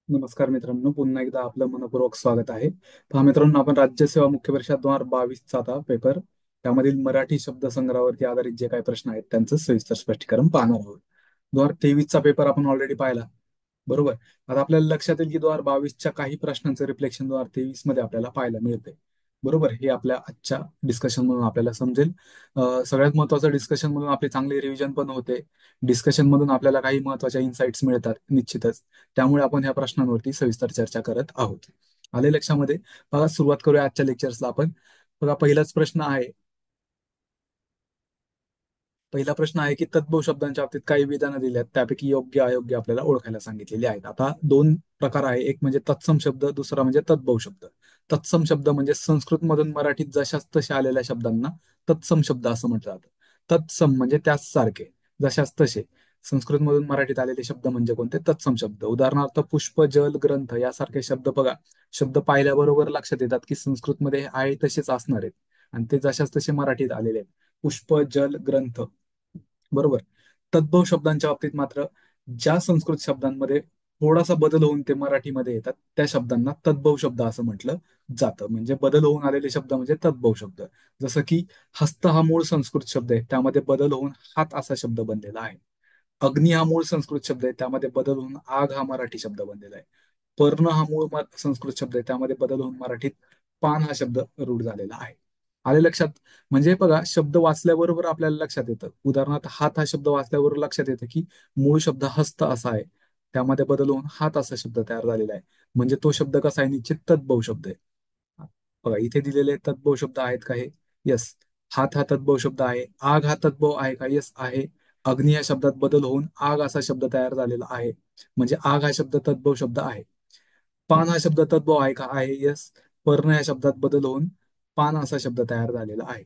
नमस्कार मित्रांनो, पुन्हा एकदा आपलं मनपूर्वक स्वागत आहे. पहा मित्रांनो, आपण राज्यसेवा मुख्य परीक्षा 2022चा आता पेपर त्यामधील मराठी शब्दसंग्रहावरती आधारित जे काही प्रश्न आहेत त्यांचं सविस्तर स्पष्टीकरण पाहणार आहोत. 2023चा पेपर आपण ऑलरेडी पाहिला, बरोबर. आता आपल्याला लक्षात येईल की 2022च्या काही प्रश्नांचं रिफ्लेक्शन 2023 मध्ये आपल्याला पाहायला मिळते. बरोबर, हे आपल्या आजच्या डिस्कशन मधून आपल्याला समजेल. सगळ्यात महत्वाचं, डिस्कशन मधून आपले चांगले रिव्हिजन पण होते. डिस्कशन मधून आपल्याला काही महत्वाच्या इन्साइट्स मिळतात निश्चितच. त्यामुळे आपण ह्या प्रश्नांवरती सविस्तर चर्चा करत आहोत. आले लक्षामध्ये? बघा, सुरुवात करूया आजच्या लेक्चर्सला आपण. बघा, पहिलाच प्रश्न आहे. पहिला प्रश्न आहे की तद्भव शब्दांच्या बाबतीत काही विधानं दिली आहेत, त्यापैकी योग्य अयोग्य आपल्याला ओळखायला सांगितलेली आहेत. आता दोन प्रकार आहे, एक म्हणजे तत्सम शब्द, दुसरा म्हणजे तद्भव शब्द. तत्सम शब्द म्हणजे संस्कृत मधून मराठीत जशाच तशा आलेल्या शब्दांना तत्सम शब्द असं म्हटलं जातं. तत्सम म्हणजे त्याच सारखे, जशाच तसे. संस्कृत मधून मराठीत आलेले शब्द म्हणजे कोणते? तत्सम शब्द. उदाहरणार्थ पुष्प, जल, ग्रंथ यासारखे शब्द बघा, शब्द पाहिल्याबरोबर लक्षात येतात की संस्कृतमध्ये आहे तसेच असणार आहेत आणि ते जशाच तसे मराठीत आलेले आहेत. पुष्प, जल, ग्रंथ, बरोबर. तद्भव शब्दांच्या बाबतीत मात्र ज्या संस्कृत शब्दांमध्ये थोडासा बदल होऊन ते मराठीमध्ये येतात त्या शब्दांना तद्भव शब्द असं म्हटलं जातं. म्हणजे बदल होऊन आलेले शब्द म्हणजे तद्भव शब्द. जसं की हस्त हा मूळ संस्कृत शब्द आहे, त्यामध्ये बदल होऊन हात असा शब्द बनलेला आहे. अग्नी हा मूळ संस्कृत शब्द आहे, त्यामध्ये बदल होऊन आग हा मराठी शब्द बनलेला आहे. पर्ण हा मूळ संस्कृत शब्द आहे, त्यामध्ये बदल होऊन मराठीत पान हा शब्द रूढ झालेला आहे. आले लक्षात? म्हणजे बघा, शब्द वाचल्याबरोबर आपल्याला लक्षात येतं. उदाहरणार्थ हात हा शब्द वाचल्याबरोबर लक्षात येतं की मूळ शब्द हस्त असा आहे, त्यामध्ये बदल होऊन हात असा शब्द तयार झालेला आहे. म्हणजे तो शब्द कसा आहे? निश्चित तद्भव शब्द आहे. बघा, इथे दिलेले तद्भव शब्द आहेत का? हे यस. हात हा तद्भव शब्द आहे. आग हा तद्भव आहे का? यस आहे. अग्नी या शब्दात बदल होऊन आग असा शब्द तयार झालेला आहे, म्हणजे आग हा शब्द तद्भव शब्द आहे. पान हा शब्द तद्भव आहे का? आहे, यस. पर्ण या शब्दात बदल होऊन पान असा शब्द तयार झालेला आहे.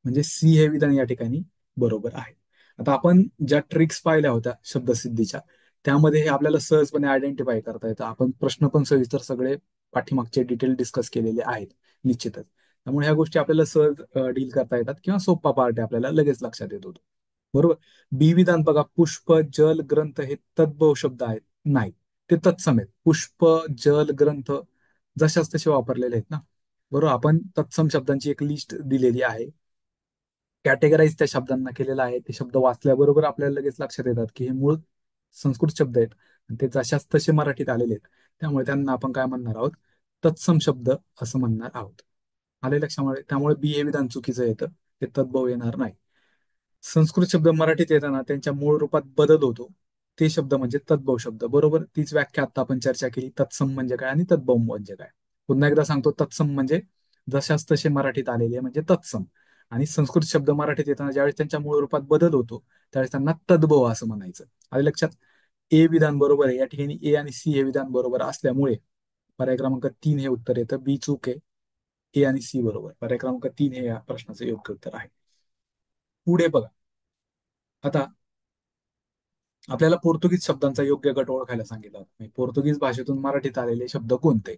म्हणजे सी हे विधान या ठिकाणी बरोबर आहे. आता आपण ज्या ट्रिक्स पाहिल्या होत्या शब्दसिद्धीच्या, त्यामध्ये हे आपल्याला सहजपणे आयडेंटिफाय करता येतं. आपण प्रश्न पण सविस्तर सगळे पाठीमागचे डिटेल डिस्कस केलेले आहेत निश्चितच. त्यामुळे ह्या गोष्टी आपल्याला सहज डील करता येतात किंवा सोपा पार्ट आहे, आपल्याला लगेच लक्षात येतो. बरोबर. बी विधान बघा, पुष्प, जल, ग्रंथ हे तद्भव शब्द आहेत? नाही, ते तत्सम आहेत. पुष्प, जल, ग्रंथ जशाच तसे वापरलेले आहेत ना. बरोबर. आपण तत्सम शब्दांची एक लिस्ट दिलेली आहे, कॅटेगराईज त्या शब्दांना केलेला आहे. ते शब्द वाचल्याबरोबर आपल्याला लगेच लक्षात येतात की हे मूळ संस्कृत शब्द आहेत आणि ते जशाच तसे मराठीत आलेले आहेत. त्यामुळे त्यांना आपण काय म्हणणार आहोत? तत्सम शब्द असं म्हणणार आहोत. आले लक्षामध्ये? त्यामुळे बी हे विधान चुकीचं येतं, ते तद्भव येणार नाही. संस्कृत शब्द मराठीत येताना त्यांच्या मूळ रूपात बदल होतो, ते शब्द म्हणजे तद्भव शब्द. बरोबर. तीच व्याख्या आता आपण चर्चा केली, तत्सम म्हणजे काय आणि तद्भव म्हणजे काय. पुन्हा एकदा सांगतो, तत्सम म्हणजे जशाच तसे मराठीत आलेले म्हणजे तत्सम. आणि संस्कृत शब्द मराठीत येताना ज्यावेळेस त्यांच्या मूळ रूपात बदल होतो त्यावेळेस त्यांना तद्भव असं म्हणायचं. आले लक्षात? ए विधान बरोबर आहे या ठिकाणी. ए आणि सी हे विधान बरोबर असल्यामुळे पर्याय क्रमांक 3 हे उत्तर येतं. बी चूक आहे. ए आणि सी बरोबर. पर्याय क्रमांक 3 हे या प्रश्नाचं योग्य उत्तर आहे. पुढे बघा, आता आपल्याला पोर्तुगीज शब्दांचा योग्य गट ओळखायला सांगितला होता. म्हणजे पोर्तुगीज भाषेतून मराठीत आलेले शब्द कोणते?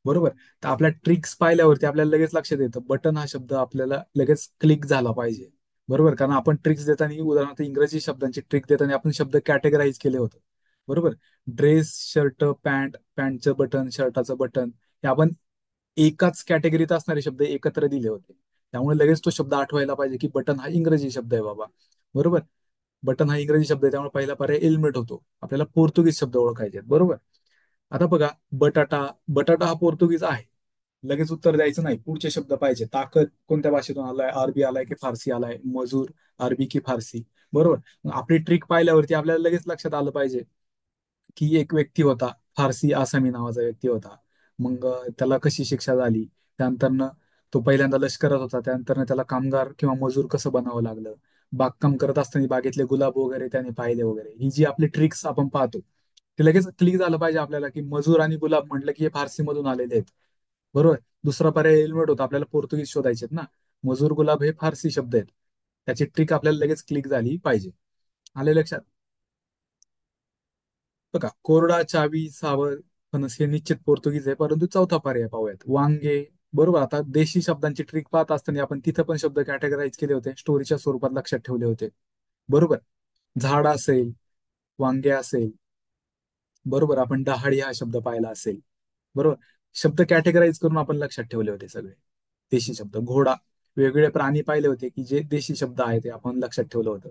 बरोबर. तर आपल्या ट्रिक्स पाहिल्यावरती आपल्याला लगेच लक्षात येतं, बटन हा शब्द आपल्याला लगेच क्लिक झाला पाहिजे. बरोबर. कारण आपण ट्रिक्स देताना, उदाहरणार्थ इंग्रजी शब्दांची ट्रिक देताना आपण शब्द कॅटेगराईज केले होते. बरोबर. ड्रेस, शर्ट, पॅन्ट, पॅन्टचं बटन, शर्टाचं बटन, हे आपण एकाच कॅटेगरीत असणारे शब्द एकत्र दिले होते. त्यामुळे लगेच तो शब्द आठवायला पाहिजे की बटन हा इंग्रजी शब्द आहे बाबा. बरोबर. बटन हा इंग्रजी शब्द आहे, त्यामुळे पहिला पर्याय हेल्मेट होतो. आपल्याला पोर्तुगीज शब्द ओळखायचे आहेत. बरोबर. आता बघा, बटाटा. बटाटा हा पोर्तुगीज आहे, लगेच उत्तर द्यायचं नाही. पुढचे शब्द पाहिजे. ताकद कोणत्या भाषेतून आलाय? अरबी आलाय की फारसी आलाय? मजूर अरबी की फारसी? बरोबर. मग आपली ट्रिक पाहिल्यावरती आपल्याला लगेच लक्षात आलं पाहिजे की एक व्यक्ती होता, फारसी आसामी नावाचा व्यक्ती होता. मग त्याला कशी शिक्षा झाली, त्यानंतरनं तो पहिल्यांदा लष्करात होता, त्यानंतर त्याला कामगार किंवा मजूर कसं बनावं लागलं, बागकाम करत असताना बागेतले गुलाब वगैरे त्याने पाहिले वगैरे, ही जी आपली ट्रिक्स आपण पाहतो, ते लगेच क्लिक झालं पाहिजे आपल्याला की मजूर आणि गुलाब म्हटलं की हे फारसी मधून आलेले आहेत. बरोबर. दुसरा पर्याय हेल्मेट होता, आपल्याला पोर्तुगीज शोधायचे ना. मजूर, गुलाब हे फारसी शब्द आहेत. त्याची ट्रिक आपल्याला लगेच क्लिक झाली पाहिजे. आले लक्षात? बघा, कोरडा, चावी, सावध, फणस हे निश्चित पोर्तुगीज आहे. परंतु चौथा पर्याय पाहूयात, वांगे. बरोबर. आता देशी शब्दांची ट्रिक पाहत असताना आपण तिथं पण शब्द कॅटेगराईज केले होते, स्टोरीच्या स्वरूपात लक्षात ठेवले होते. बरोबर. झाड असेल, वांगे असेल, बरोबर, आपण डहाळी हा शब्द पाहिला असेल. बरोबर. शब्द कॅटेगराईज करून आपण लक्षात ठेवले होते सगळे. देशी शब्द, घोडा, वेगवेगळे प्राणी पाहिले होते की जे देशी शब्द आहे ते आपण लक्षात ठेवलं होतं.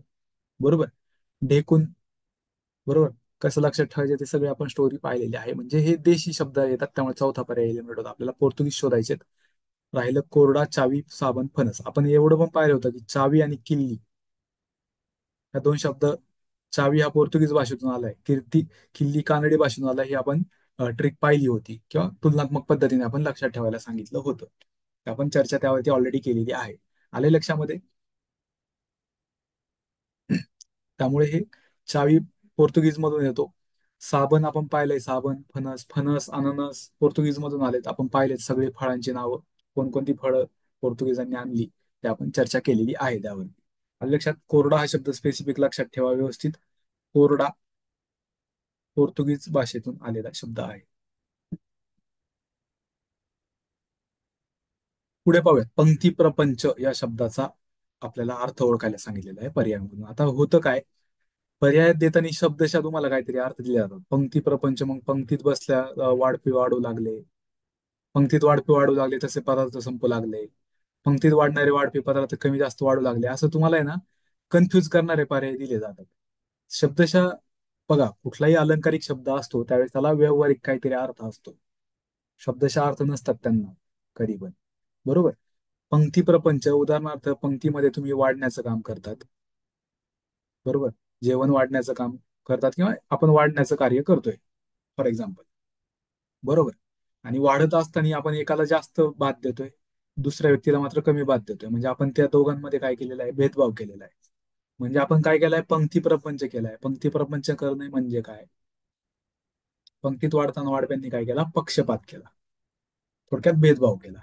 बरोबर. ढेकून. बरोबर. कसं लक्षात ठेवायचे ते सगळे आपण स्टोरी पाहिलेली आहे. म्हणजे हे देशी शब्द येतात, त्यामुळे चौथा पर्याय एलिमिनेट होता. आपल्याला पोर्तुगीज शोधायचे. राहिलं कोरडा, चावी, साबण, फणस. आपण एवढं पण पाहिलं होतं की चावी आणि किल्ली ह्या दोन शब्द, चावी हा पोर्तुगीज भाषेतून आलाय, किल्ली कानडी भाषेतून आलाय, ही आपण ट्रिक पाहिली होती किंवा तुलनात्मक पद्धतीने आपण लक्षात ठेवायला सांगितलं होतं. आपण चर्चा त्यावरती ऑलरेडी केलेली आहे. आले लक्षामध्ये? त्यामुळे हे चावी पोर्तुगीज मधून येतो. साबण आपण पाहिलंय, साबण, फणस, फणस, अननस पोर्तुगीज मधून आलेत. आपण पाहिलेत सगळे फळांची नावं, कोणकोणती फळं पोर्तुगीजांनी आणली ते आपण चर्चा केलेली आहे त्यावर. आलं लक्षात? कोरडा हा शब्द स्पेसिफिक लक्षात ठेवा व्यवस्थित. कोरडा पोर्तुगीज भाषेतून आलेला शब्द आहे. पुढे पाहूयात. पंक्ती प्रपंच या शब्दाचा आपल्याला अर्थ ओळखायला सांगितलेला आहे पर्यायामधून. आता होतं काय, पर्याय देताना शब्दशः तुम्हाला काहीतरी अर्थ दिले जातात. पंक्ती प्रपंच, मग पंक्तीत बसल्या वाढपी वाढू लागले, पंक्तीत वाढपी वाढू लागले तसे पदार्थ संपू लागले, पंक्तीत वाढणारे वाढपी पदार्थ कमी जास्त वाढू लागले, असं तुम्हाला आहे ना कन्फ्युज करणारे पर्याय दिले जातात. शब्दशः बघा, कुठलाही अलंकारिक शब्द असतो त्यावेळेस त्याला व्यावहारिक काहीतरी अर्थ असतो. शब्दशः अर्थ नसतात त्यांना कधी पण. बरोबर. पंक्ती प्रपंच, उदाहरणार्थ पंक्तीमध्ये तुम्ही वाढण्याचं काम करतात. बरोबर. जेवण वाढण्याचं काम करतात किंवा आपण वाढण्याचं कार्य करतोय, फॉर एक्झाम्पल. बरोबर. आणि वाढत असताना आपण एकाला जास्त भात देतोय, दुसऱ्या व्यक्तीला मात्र कमी भात देतोय. म्हणजे आपण त्या दोघांमध्ये काय केलेलं आहे, भेदभाव केलेला आहे. म्हणजे आपण काय केलंय, पंक्ती प्रपंच केलाय. पंक्ती प्रपंच करणे म्हणजे काय, पंक्तीत वाढताना वाढप्यांनी काय केला, पक्षपात केला, थोडक्यात भेदभाव केला.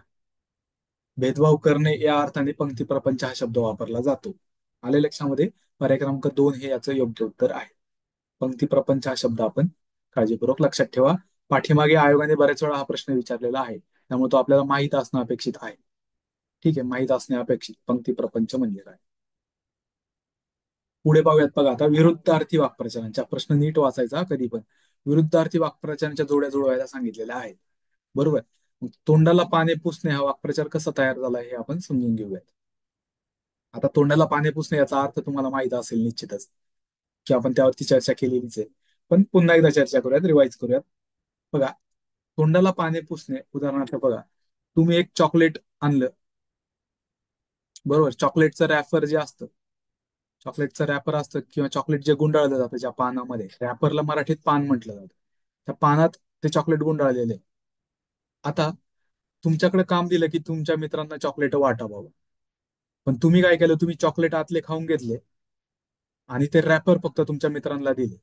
भेदभाव करणे या अर्थाने पंक्ती प्रपंच हा शब्द वापरला जातो. आले लक्षामध्ये? पर्याय क्रमांक 2 हे याचं योग्य उत्तर आहे. पंक्ती प्रपंच हा शब्द आपण काळजीपूर्वक लक्षात ठेवा. पाठीमागे आयोगाने बऱ्याच वेळा हा प्रश्न विचारलेला आहे, त्यामुळे तो आपल्याला माहित असणं अपेक्षित आहे. ठीक आहे, माहित असणे अपेक्षित, पंक्ती प्रपंच म्हणजे काय. पुढे पाहूयात. बघा आता, विरुद्धार्थी वाक्प्रचारांचा प्रश्न नीट वाचायचा कधी पण. विरुद्धार्थी वाक्प्रचारांच्या जोड्या जुळवायला सांगितलेल्या आहेत. बरोबर. मग तोंडाला पाने पुसणे हा वाक्प्रचार कसा तयार झाला हे आपण समजून घेऊयात. आता तोंडाला पाने पुसणे याचा अर्थ तुम्हाला माहित असेल निश्चितच, की आपण त्यावरती चर्चा केलेलीच आहे. पण पुन्हा एकदा चर्चा करूयात, रिवाईज करूयात. बघा, तोंडाला पाने पुसणे, उदाहरणार्थ बघा, तुम्ही एक चॉकलेट आणलं. बरोबर. चॉकलेटचं रॅपर जे असतं, चॉकलेटचं रॅपर असतं किंवा चॉकलेट जे गुंडाळलं जातं ज्या पानामध्ये, रॅपरला मराठीत पान म्हटलं जातं. त्या पानात ते चॉकलेट गुंडाळलेलं आहे. आता तुमच्याकडे काम दिलं की तुमच्या मित्रांना चॉकलेट वाटा बाबा. पण तुम्ही काय केलं, तुम्ही चॉकलेट आतले खाऊन घेतले आणि ते रॅपर फक्त तुमच्या मित्रांना दिले.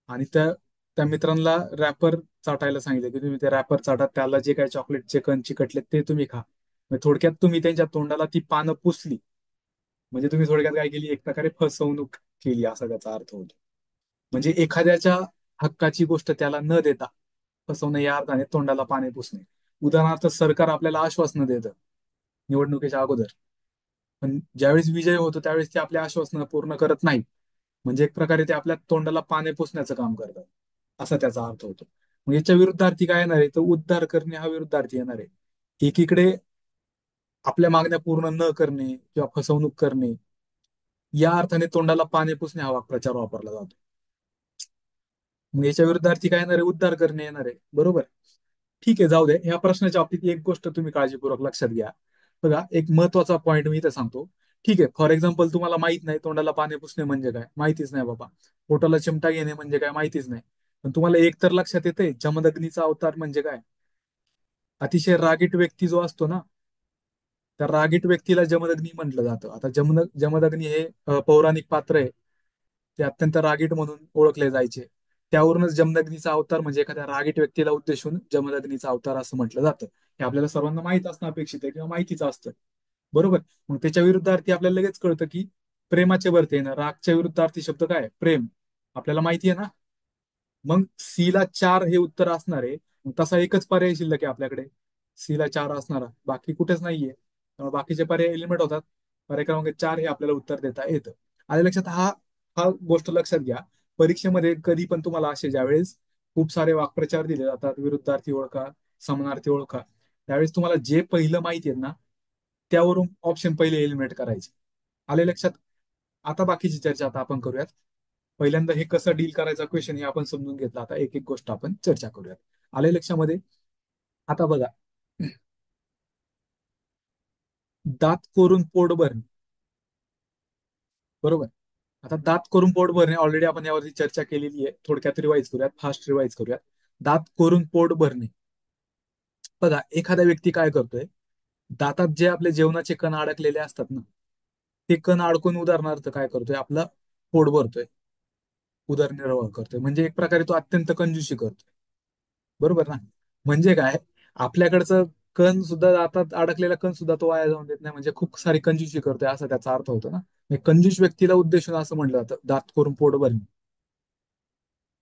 आणि त्या मित्रांना रॅपर चाटायला सांगितलं की तुम्ही ते रॅपर चाटा, त्याला जे काही चॉकलेटचे कण चिकटले ते तुम्ही खा. म्हणजे थोडक्यात तुम्ही त्यांच्या तोंडाला ती पानं पुसली. म्हणजे तुम्ही थोडक्यात काय केली, एक प्रकारे फसवणूक केली, असा त्याचा अर्थ होतो. म्हणजे एखाद्याच्या हक्काची गोष्ट त्याला न देता फसवणे या अर्थाने तोंडाला पाणी पुसणे. उदाहरणार्थ, सरकार आपल्याला आश्वासनं देतं निवडणुकीच्या अगोदर, पण ज्यावेळेस विजय होतो त्यावेळेस ते आपल्या आश्वासनं पूर्ण करत नाही. म्हणजे एक प्रकारे ते आपल्या तोंडाला पाने पुसण्याचं काम करतात, असा त्याचा अर्थ होतो. मग याच्या विरुद्धार्थी काय येणार आहे, तर उद्धार करणे हा विरुद्धार्थी येणार आहे. एकीकडे आपल्या मागण्या पूर्ण न करणे किंवा फसवणूक करणे, या अर्थाने तोंडाला पाने पुसणे हा वाक्प्रचार वापरला जातो. मग याच्या विरुद्धार्थी काय येणार आहे, उद्धार करणे येणार आहे. बरोबर. ठीक आहे, जाऊ दे. ह्या प्रश्नाच्या बाबतीत एक गोष्ट तुम्ही काळजीपूर्वक लक्षात घ्या. बघा, एक महत्वाचा पॉईंट मी इथं सांगतो. ठीक आहे, फॉर एक्झाम्पल तुम्हाला माहित नाही तोंडाला पाणी पुसणे म्हणजे काय, माहितीच नाही बाबा. पोटाला चिमटा घेणे म्हणजे काय, माहितीच नाही. पण तुम्हाला एक तर लक्षात येते, जमदग्नीचा अवतार म्हणजे काय. अतिशय रागीट व्यक्ती जो असतो ना, त्या रागीट व्यक्तीला जमदग्नी म्हटलं जातं. आता जमदग्नी हे पौराणिक पात्र आहे. ते अत्यंत रागीट म्हणून ओळखले जायचे. त्यावरूनच जमदग्नीचा अवतार म्हणजे एखाद्या रागीट व्यक्तीला उद्देशून जमदग्नीचा अवतार असं म्हटलं जातं. हे आपल्याला सर्वांना माहित असणं अपेक्षित आहे किंवा माहितीच असतं. बरोबर. मग त्याच्या विरुद्धार्थी आपल्याला लगेच कळतं की प्रेमाचे भरते ना, रागच्या विरुद्धार्थी शब्द काय, प्रेम. आपल्याला माहिती आहे ना. मग सी ला 4 हे उत्तर असणार आहे. मग तसा एकच पर्याय शिल्लक आहे आपल्याकडे, सी ला 4 असणारा, बाकी कुठेच नाहीये. त्यामुळे बाकीचे पर्याय एलिमिनेट होतात. पर्याय क्रमांक 4 हे आपल्याला उत्तर देता येतं. आल्या लक्षात? हा हा गोष्ट लक्षात घ्या. परीक्षेमध्ये कधी पण तुम्हाला असे ज्यावेळेस खूप सारे वाक्प्रचार दिले जातात, विरुद्धार्थी ओळखा, समानार्थी ओळखा, त्यावेळेस तुम्हाला जे पहिलं माहिती आहे ना, त्यावरून ऑप्शन पहिले एलिमिनेट करायचे. आले लक्षात? आता बाकीची चर्चा आता आपण करूयात. पहिल्यांदा हे कसं डील करायचा क्वेश्चन हे आपण समजून घेतला. आता एक एक गोष्ट आपण चर्चा करूयात. आले लक्षामध्ये? आता बघा, दात कोरून पोट भरणे. बरोबर. आता दात करून पोट भरणे ऑलरेडी आपण यावरती चर्चा केलेली आहे. थोडक्यात रिवाईज करूयात, फास्ट रिवाईज करूयात. दात करून पोट भरणे. बघा, एखादा व्यक्ती काय करतोय, दातात जे आपले जेवणाचे कण अडकलेले असतात ना, ते कण अडकून उदाहरणार्थ काय करतोय, आपला पोट भरतोय, उदरनिर्वाह करतोय. म्हणजे एक प्रकारे तो अत्यंत कंजूसी करतोय. बरोबर ना? म्हणजे काय, आपल्याकडचं कण सुद्धा दातात अडकलेला कण सुद्धा तो वाया जाऊन देत नाही. म्हणजे खूप सारी कंजूसी करतोय असा त्याचा अर्थ होतो ना. म्हणजे कंजूस व्यक्तीला उद्देशून असं म्हटलं जातं, दात करून पोट भरणे.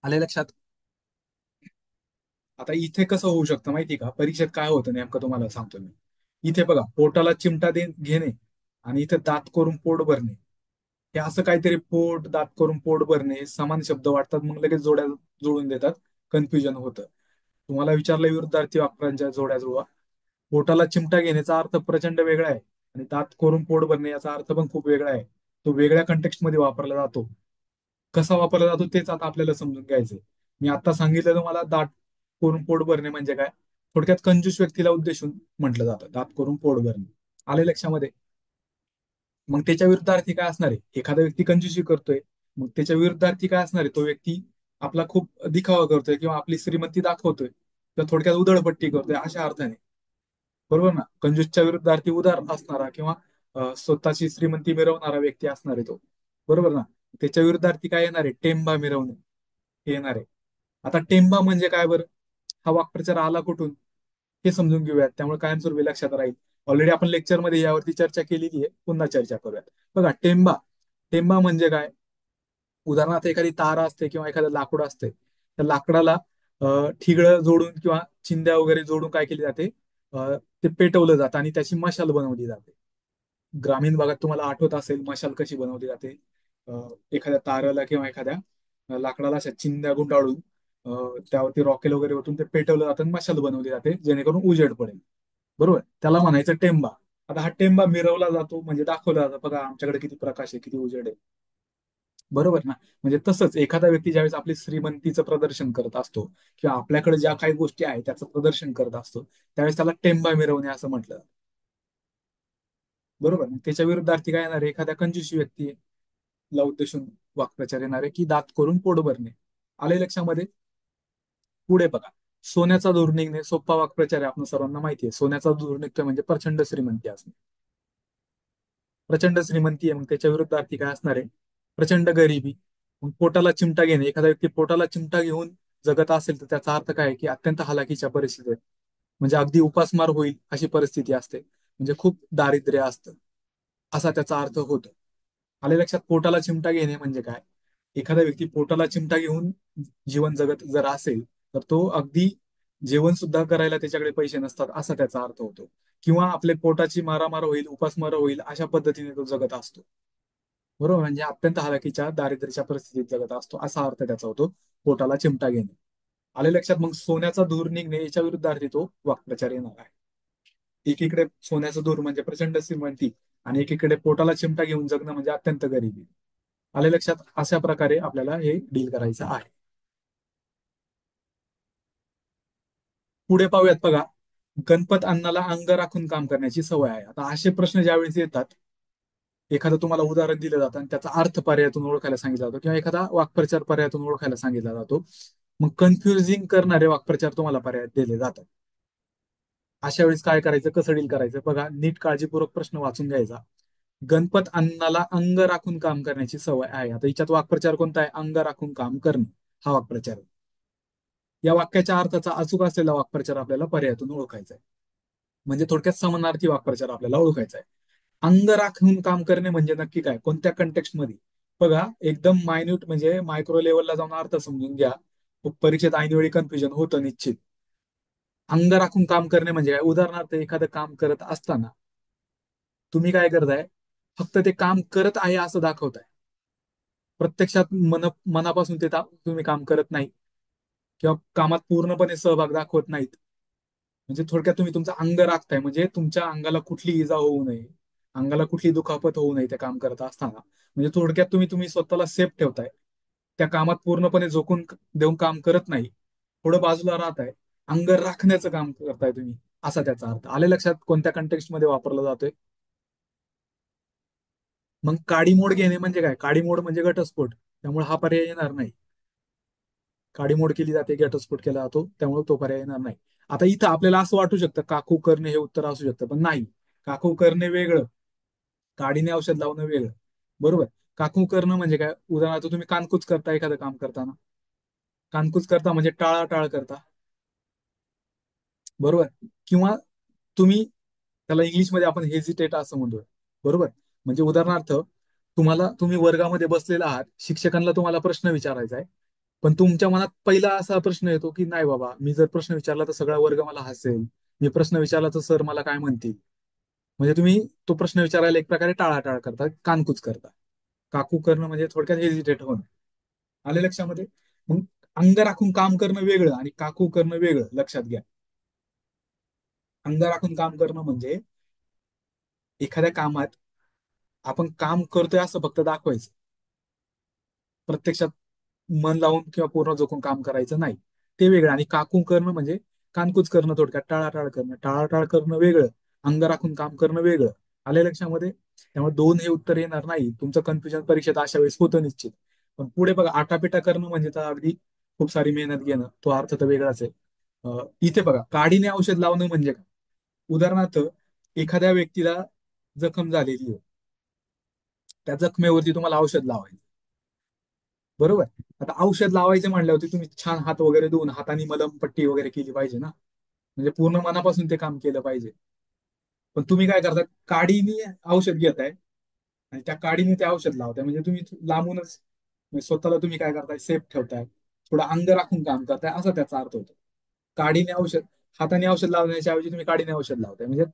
आले लक्षात? आता इथे कसं होऊ शकतं माहिती का, परीक्षेत काय होतं नेमकं तुम्हाला सांगतो मी. इथे बघा, पोटाला चिमटा घेणे आणि इथे दात करून पोट भरणे, हे असं काहीतरी पोट दात करून पोट भरणे समान शब्द वाटतात, मग लगेच जोड्या जोडून देतात, कन्फ्युजन होतं. तुम्हाला विचारलं विरुद्धार्थी वाक्यांच्या जोड्या जुळवा. पोटाला चिमटा घेण्याचा अर्थ प्रचंड वेगळा आहे आणि दात करून पोट भरणे याचा अर्थ पण खूप वेगळा आहे. तो वेगळ्या कंटेक्स्ट मध्ये वापरला जातो. कसा वापरला जातो तेच आता आपल्याला समजून घ्यायचंय. मी आता सांगितलं तुम्हाला, दात करून पोट भरणे म्हणजे काय, थोडक्यात कंजूस व्यक्तीला उद्देशून म्हटलं जातं, दात करून पोट भरणे. आले लक्षामध्ये? मग त्याच्या विरुद्धार्थी काय असणार आहे, एखादा व्यक्ती कंजूसी करतोय, मग त्याच्या विरुद्धार्थी काय असणार आहे, तो व्यक्ती आपला खूप दिखावा करतोय किंवा आपली श्रीमंती दाखवतोय किंवा थोडक्यात उधळपट्टी करतोय अशा अर्थाने. बरोबर ना? कंजूसच्या विरुद्धार्थी उदार असणारा किंवा स्वतःची श्रीमंती मिरवणारा व्यक्ती असणार आहे तो. बरोबर ना? त्याच्या विरुद्धार्थी काय येणार आहे, टेंबा मिरवणे हे येणार आहे. आता टेंबा म्हणजे काय बरं, हा वाक्प्रचार आला कुठून हे समजून घेऊयात, त्यामुळे कायमस्वरूपी लक्षात राहील. ऑलरेडी आपण लेक्चरमध्ये यावरती चर्चा केलेली आहे, पुन्हा चर्चा करूयात. बघा, टेंबा. टेंबा म्हणजे काय, उदाहरणार्थ एखादी तार असते किंवा एखादं लाकूड असते, त्या लाकडाला ठिगळं जोडून किंवा चिंध्या वगैरे जोडून काय केले जाते, ते पेटवलं जातं आणि त्याची मशाल बनवली जाते. ग्रामीण भागात तुम्हाला आठवत असेल मशाल कशी बनवली जाते. एखाद्या ताराला किंवा एखाद्या लाकडाला अशा चिंध्या गुंडाळून त्यावरती रॉकेल वगैरे ओतून ते पेटवलं जातं आणि मशाल बनवली जाते जेणेकरून उजेड पडेल. बरोबर, त्याला म्हणायचं टेंबा. आता हा टेंबा मिरवला जातो म्हणजे दाखवला जातो, बघा आमच्याकडे किती प्रकाश आहे, किती उजेड आहे. बरोबर ना? म्हणजे तसंच एखादा व्यक्ती ज्यावेळेस आपली श्रीमंतीचं प्रदर्शन करत असतो किंवा आपल्याकडे ज्या काही गोष्टी आहेत त्याचं प्रदर्शन करत असतो, त्यावेळेस त्याला टेंबा मिरवणे असं म्हटलं जातं. बरोबर ना? त्याच्या विरुद्धार्थी काय येणार आहे, एखाद्या कंजूसी व्यक्ती ला उद्देशून वाक्प्रचार येणार आहे की दात करून पोट भरणे. आले लक्षामध्ये? पुढे बघा, सोन्याचा धूर निघणे. सोपा वाक्प्रचार आहे, आपण सर्वांना माहिती आहे. सोन्याचा धूर निघतोय म्हणजे प्रचंड श्रीमंती असणे. प्रचंड श्रीमंती आहे, मग त्याच्या विरुद्धार्थी काय असणार आहे, प्रचंड गरिबी. मग पोटाला चिमटा घेणे, एखादा व्यक्ती पोटाला चिमटा घेऊन जगत असेल तर त्याचा अर्थ काय आहे, की अत्यंत हलाखीच्या परिस्थितीत आहे. म्हणजे अगदी उपासमार होईल अशी परिस्थिती असते, म्हणजे खूप दारिद्र्य असतं असा त्याचा अर्थ होतो. आले लक्षात? पोटाला चिमटा घेणे म्हणजे काय, एखादा व्यक्ती पोटाला चिमटा घेऊन जीवन जगत जर असेल तर तो अगदी जेवण सुद्धा करायला त्याच्याकडे पैसे नसतात असा त्याचा अर्थ होतो. किंवा आपले पोटाची मारामार होईल, उपासमार होईल अशा पद्धतीने तो जगत असतो. बरोबर, म्हणजे अत्यंत हलाखीच्या दारिद्र्याच्या परिस्थितीत जगत असतो असा अर्थ त्याचा होतो, पोटाला चिमटा घेणे. आले लक्षात? मग सोन्याचा धूर निघणे याच्या विरुद्धार्थी तो वाक्प्रचार येणार आहे. एकीकडे सोन्याचा धूर म्हणजे प्रचंड श्रीमंती आणि एकीकडे पोटाला चिमटा घेऊन जगणं म्हणजे अत्यंत गरिबी. आले लक्षात? अशा प्रकारे आपल्याला हे डील करायचं आहे. पुढे पाहूयात बघा, गणपत अण्णाला अंग राखून काम करण्याची सवय आहे. आता असे प्रश्न ज्यावेळेस येतात, एखादं तुम्हाला उदाहरण दिलं जातं आणि त्याचा अर्थ पर्यायातून ओळखायला सांगितला जातो किंवा एखादा वाक्प्रचार पर्यायातून ओळखायला सांगितला जातो, मग कन्फ्युजिंग करणारे वाक्प्रचार तुम्हाला पर्याय दिले जातात. अशा वेळेस काय करायचं, कसं डील करायचं, बघा नीट काळजीपूर्वक प्रश्न वाचून घ्यायचा. गणपत अण्णाला अंग राखून काम करण्याची सवय आहे. आता हिच्यात वाक्प्रचार कोणता आहे, अंग राखून काम करणे हा वाक्प्रचार आहे. या वाक्याच्या अर्थाचा अचूक असलेला वाक्प्रचार आपल्याला पर्यायातून ओळखायचा आहे. म्हणजे थोडक्यात समानार्थी वाक्प्रचार आपल्याला ओळखायचा आहे. अंग राखून काम करणे म्हणजे नक्की काय, कोणत्या कंटेक्स्ट मध्ये. बघा, एकदम मायन्यूट म्हणजे मायक्रो लेवलला जाऊन अर्थ समजून घ्या. परीक्षेत ऐनवेळी कन्फ्युजन होतं निश्चित. अंग राखून काम करणे म्हणजे काय, उदाहरणार्थ एखादं काम करत असताना तुम्ही काय करताय, फक्त ते काम करत आहे असं दाखवताय. प्रत्यक्षात मनापासून तुम्ही काम करत नाही किंवा कामात पूर्णपणे सहभाग दाखवत नाहीत. म्हणजे थोडक्यात तुम्ही तुमचं अंग राखताय, म्हणजे तुमच्या अंगाला कुठली इजा होऊ नये, अंगाला कुठली दुखापत होऊ नये ते काम करत असताना. म्हणजे थोडक्यात तुम्ही तुम्ही स्वतःला सेफ ठेवताय. त्या कामात पूर्णपणे झोकून देऊन काम करत नाही, थोडं बाजूला राहत आहे, अंग राखण्याचं काम करताय तुम्ही, असा त्याचा अर्थ. आले लक्षात कोणत्या कंटेक्स्ट मध्ये वापरला जातोय? मग काडी मोड घेणे म्हणजे काय? काडी मोड म्हणजे घटस्फोट, त्यामुळे हा पर्याय येणार नाही. काडी मोड केली जाते, घटस्फोट केला जातो, त्यामुळे तो पर्याय येणार नाही. आता इथं आपल्याला असं वाटू शकतं काकू करणे हे उत्तर असू शकतं, पण नाही. काकू करणे वेगळं, काडीने औषध लावणं वेगळं. बरोबर. काकू करणं म्हणजे काय? उदाहरणार्थ तुम्ही कानकूच करता एखादं काम करताना. कानकूच करता म्हणजे टाळाटाळ करता. बरोबर. किंवा तुम्ही त्याला इंग्लिशमध्ये आपण हेजिटेट असं म्हणतोय. बरोबर. म्हणजे उदाहरणार्थ तुम्ही वर्गामध्ये बसलेला आहात, शिक्षकांना तुम्हाला प्रश्न विचारायचा आहे, पण तुमच्या मनात पहिला असा प्रश्न येतो की नाही बाबा, मी जर प्रश्न विचारला तर सगळा वर्ग मला हसेल, मी प्रश्न विचारला तर सर मला काय म्हणतील. म्हणजे तुम्ही तो प्रश्न विचारायला एक प्रकारे टाळाटाळ करता, कानकूच करता. काकू करणं म्हणजे थोडक्यात हेजिटेट होणं. आले लक्षामध्ये? मग अंग राखून काम करणं वेगळं आणि काकू करणं वेगळं, लक्षात घ्या. अंग राखून काम करणं म्हणजे एखाद्या कामात आपण काम करतोय असं फक्त दाखवायचं, प्रत्यक्षात मन लावून किंवा पूर्ण झोकून काम करायचं नाही, ते वेगळं. आणि काकू करणं म्हणजे कानकूच करणं, थोडक्यात टाळाटाळ करणं. टाळाटाळ करणं वेगळं, अंग राखून काम करणं वेगळं. आले लक्षामध्ये? त्यामुळे दोन हे उत्तर येणार नाही. तुमचं कन्फ्युजन परीक्षेत अशा वेळेस होतं निश्चित. पण पुढे बघा, आटापिटा करणं म्हणजे तर अगदी खूप सारी मेहनत घेणं, तो अर्थ तर वेगळाच आहे. इथे बघा, काडीने औषध लावणं म्हणजे काय? उदाहरणार्थ एखाद्या व्यक्तीला जखम झालेली आहे, त्या जखमेवरती तुम्हाला औषध लावायचं. बरोबर. आता औषध लावायचे म्हणल्यावरती तुम्ही छान हात वगैरे धुवून हाताने मलम पट्टी वगैरे केली पाहिजे ना, म्हणजे पूर्ण मनापासून ते काम केलं पाहिजे. पण तुम्ही काय करता, काडीने औषध घेताय आणि त्या काडीने ते औषध लावताय, म्हणजे तुम्ही लांबूनच, म्हणजे स्वतःला तुम्ही काय करताय, सेफ ठेवताय, थोडं अंग राखून काम करताय, असा त्याचा अर्थ होतो. काडीने औषध हाताने औषध लावण्याच्या ऐवजी तुम्ही काडीने औषध लावताय, म्हणजे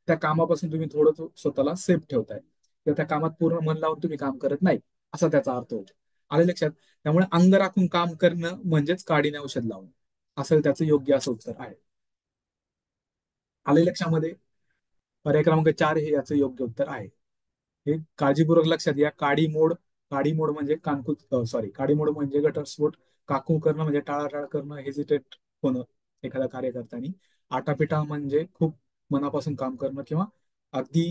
त्या कामापासून तुम्ही थोडं स्वतःला सेफ ठेवताय किंवा त्या कामात पूर्ण मन लावून तुम्ही काम करत नाही, असा त्याचा अर्थ होतो. आले लक्षात? त्यामुळे अंग राखून काम करणं म्हणजेच काडीने औषध लावणं, असं त्याचं योग्य असं उत्तर आहे. आले लक्षामध्ये? पर्याय क्रमांक 4 हे याचं योग्य उत्तर आहे. हे काळजीपूर्वक लक्षात घ्या. काडी मोड म्हणजे सॉरी, काडी मोड म्हणजे घटस्फोट. काकू करणं म्हणजे टाळाटाळ करणं, हेजिटेट होणं एखाद्या कार्यकर्त्यानी. आटापिटा म्हणजे खूप मनापासून काम करणं किंवा अगदी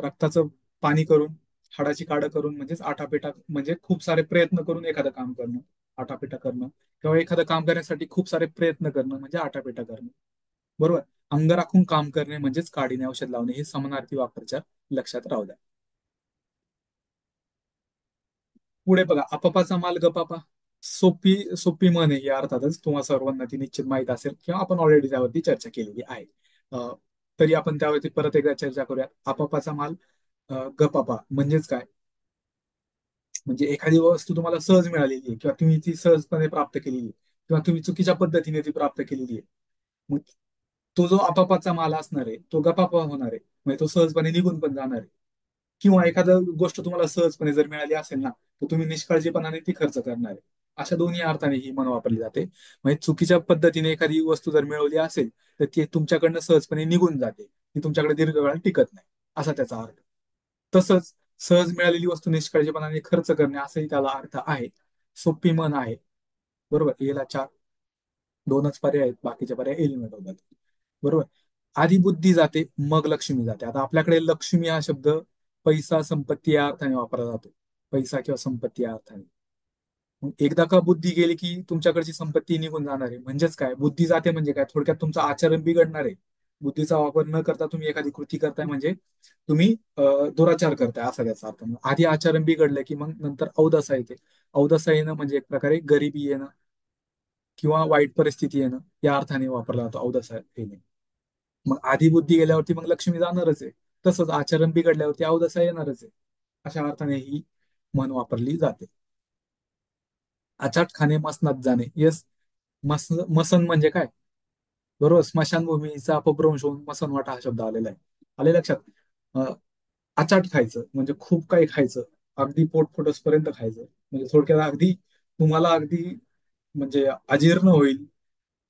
रक्ताचं पाणी करून, हाडाची काढ करून, म्हणजेच आटापिटा म्हणजे खूप सारे प्रयत्न करून एखादं काम करणं, आटापिटा करणं. किंवा एखादं काम करण्यासाठी खूप सारे प्रयत्न करणं म्हणजे आटापिटा करणं. बरोबर. अंग राखून काम करणे म्हणजेच काडीने औषध लावणे, हे समानार्थी वापरच्या लक्षात राहू द्या. पुढे बघा, आपापाचा माल गपापा. सोपी सोपी म्हण आहे ही, अर्थातच तुम्हा सर्वांना ती निश्चित माहित असेल किंवा आपण ऑलरेडी त्यावरती चर्चा केलेली आहे. अं, तरी आपण त्यावरती परत एकदा चर्चा करूया. आपापाचा माल गपापा म्हणजेच काय? म्हणजे एखादी वस्तू तुम्हाला सहज मिळालेली आहे किंवा तुम्ही ती सहजपणे प्राप्त केलेली आहे किंवा तुम्ही चुकीच्या पद्धतीने ती प्राप्त केलेली आहे. मग तो जो आपापाचा माल असणार आहे तो गपापा होणार आहे, म्हणजे तो सहजपणे निघून पण जाणार आहे. किंवा एखादं गोष्ट तुम्हाला सहजपणे जर मिळाली असेल ना, तर तुम्ही निष्काळजीपणाने ती खर्च करणार आहे. अशा दोन्ही अर्थाने ही म्हण वापरली जाते. म्हणजे चुकीच्या पद्धतीने एखादी वस्तू जर मिळवली असेल तर ती तुमच्याकडनं सहजपणे निघून जाते, ती तुमच्याकडे दीर्घकाळ टिकत नाही, असा त्याचा अर्थ. तसंच सहज मिळालेली वस्तू निष्काळजीपणाने खर्च करणे, असंही त्याला अर्थ आहे. सोपी म्हण आहे. बरोबर. याला चार, दोनच पर्याय आहेत, बाकीचे पर्याय एलिमिनेट होतात. बरोबर. आधी बुद्धी जाते मग लक्ष्मी जाते. आता आपल्याकडे लक्ष्मी हा शब्द पैसा संपत्ती या अर्थाने वापरला जातो, पैसा किंवा संपत्ती या अर्थाने. मग एकदा का बुद्धी गेली की तुमच्याकडची संपत्ती निघून जाणार आहे. म्हणजेच काय, बुद्धी जाते म्हणजे काय, थोडक्यात तुमचं आचरण बिघडणार आहे. बुद्धीचा वापर न करता तुम्ही एखादी कृती करताय म्हणजे तुम्ही दुराचार करताय, असा त्याचा अर्थ. मग आधी आचरण बिघडलं की मग नंतर अवदसा येते. अवदसा येणं म्हणजे एक प्रकारे गरिबी येणं किंवा वाईट परिस्थिती येणं, या अर्थाने वापरला जातो अवदसा येणे. मग आधी बुद्धी गेल्यावरती मग लक्ष्मी जाणारच आहे. तसंच आचरण बिघडल्यावरती अवदसा येणारच आहे. अशा अर्थाने ही म्हण वापरली जाते. अचाट खाणे मसनात जाणे. येस. मसन म्हणजे काय? बरोबर. स्मशानभूमीचा अपभ्रंश होऊन मसनवाटा हा शब्द आलेला आहे. आले लक्षात? अं, अचाट खायचं म्हणजे खूप काही खायचं, अगदी पोट फुटसपर्यंत खायचं. म्हणजे थोडक्यात अगदी तुम्हाला अगदी म्हणजे अजीर्ण होईल,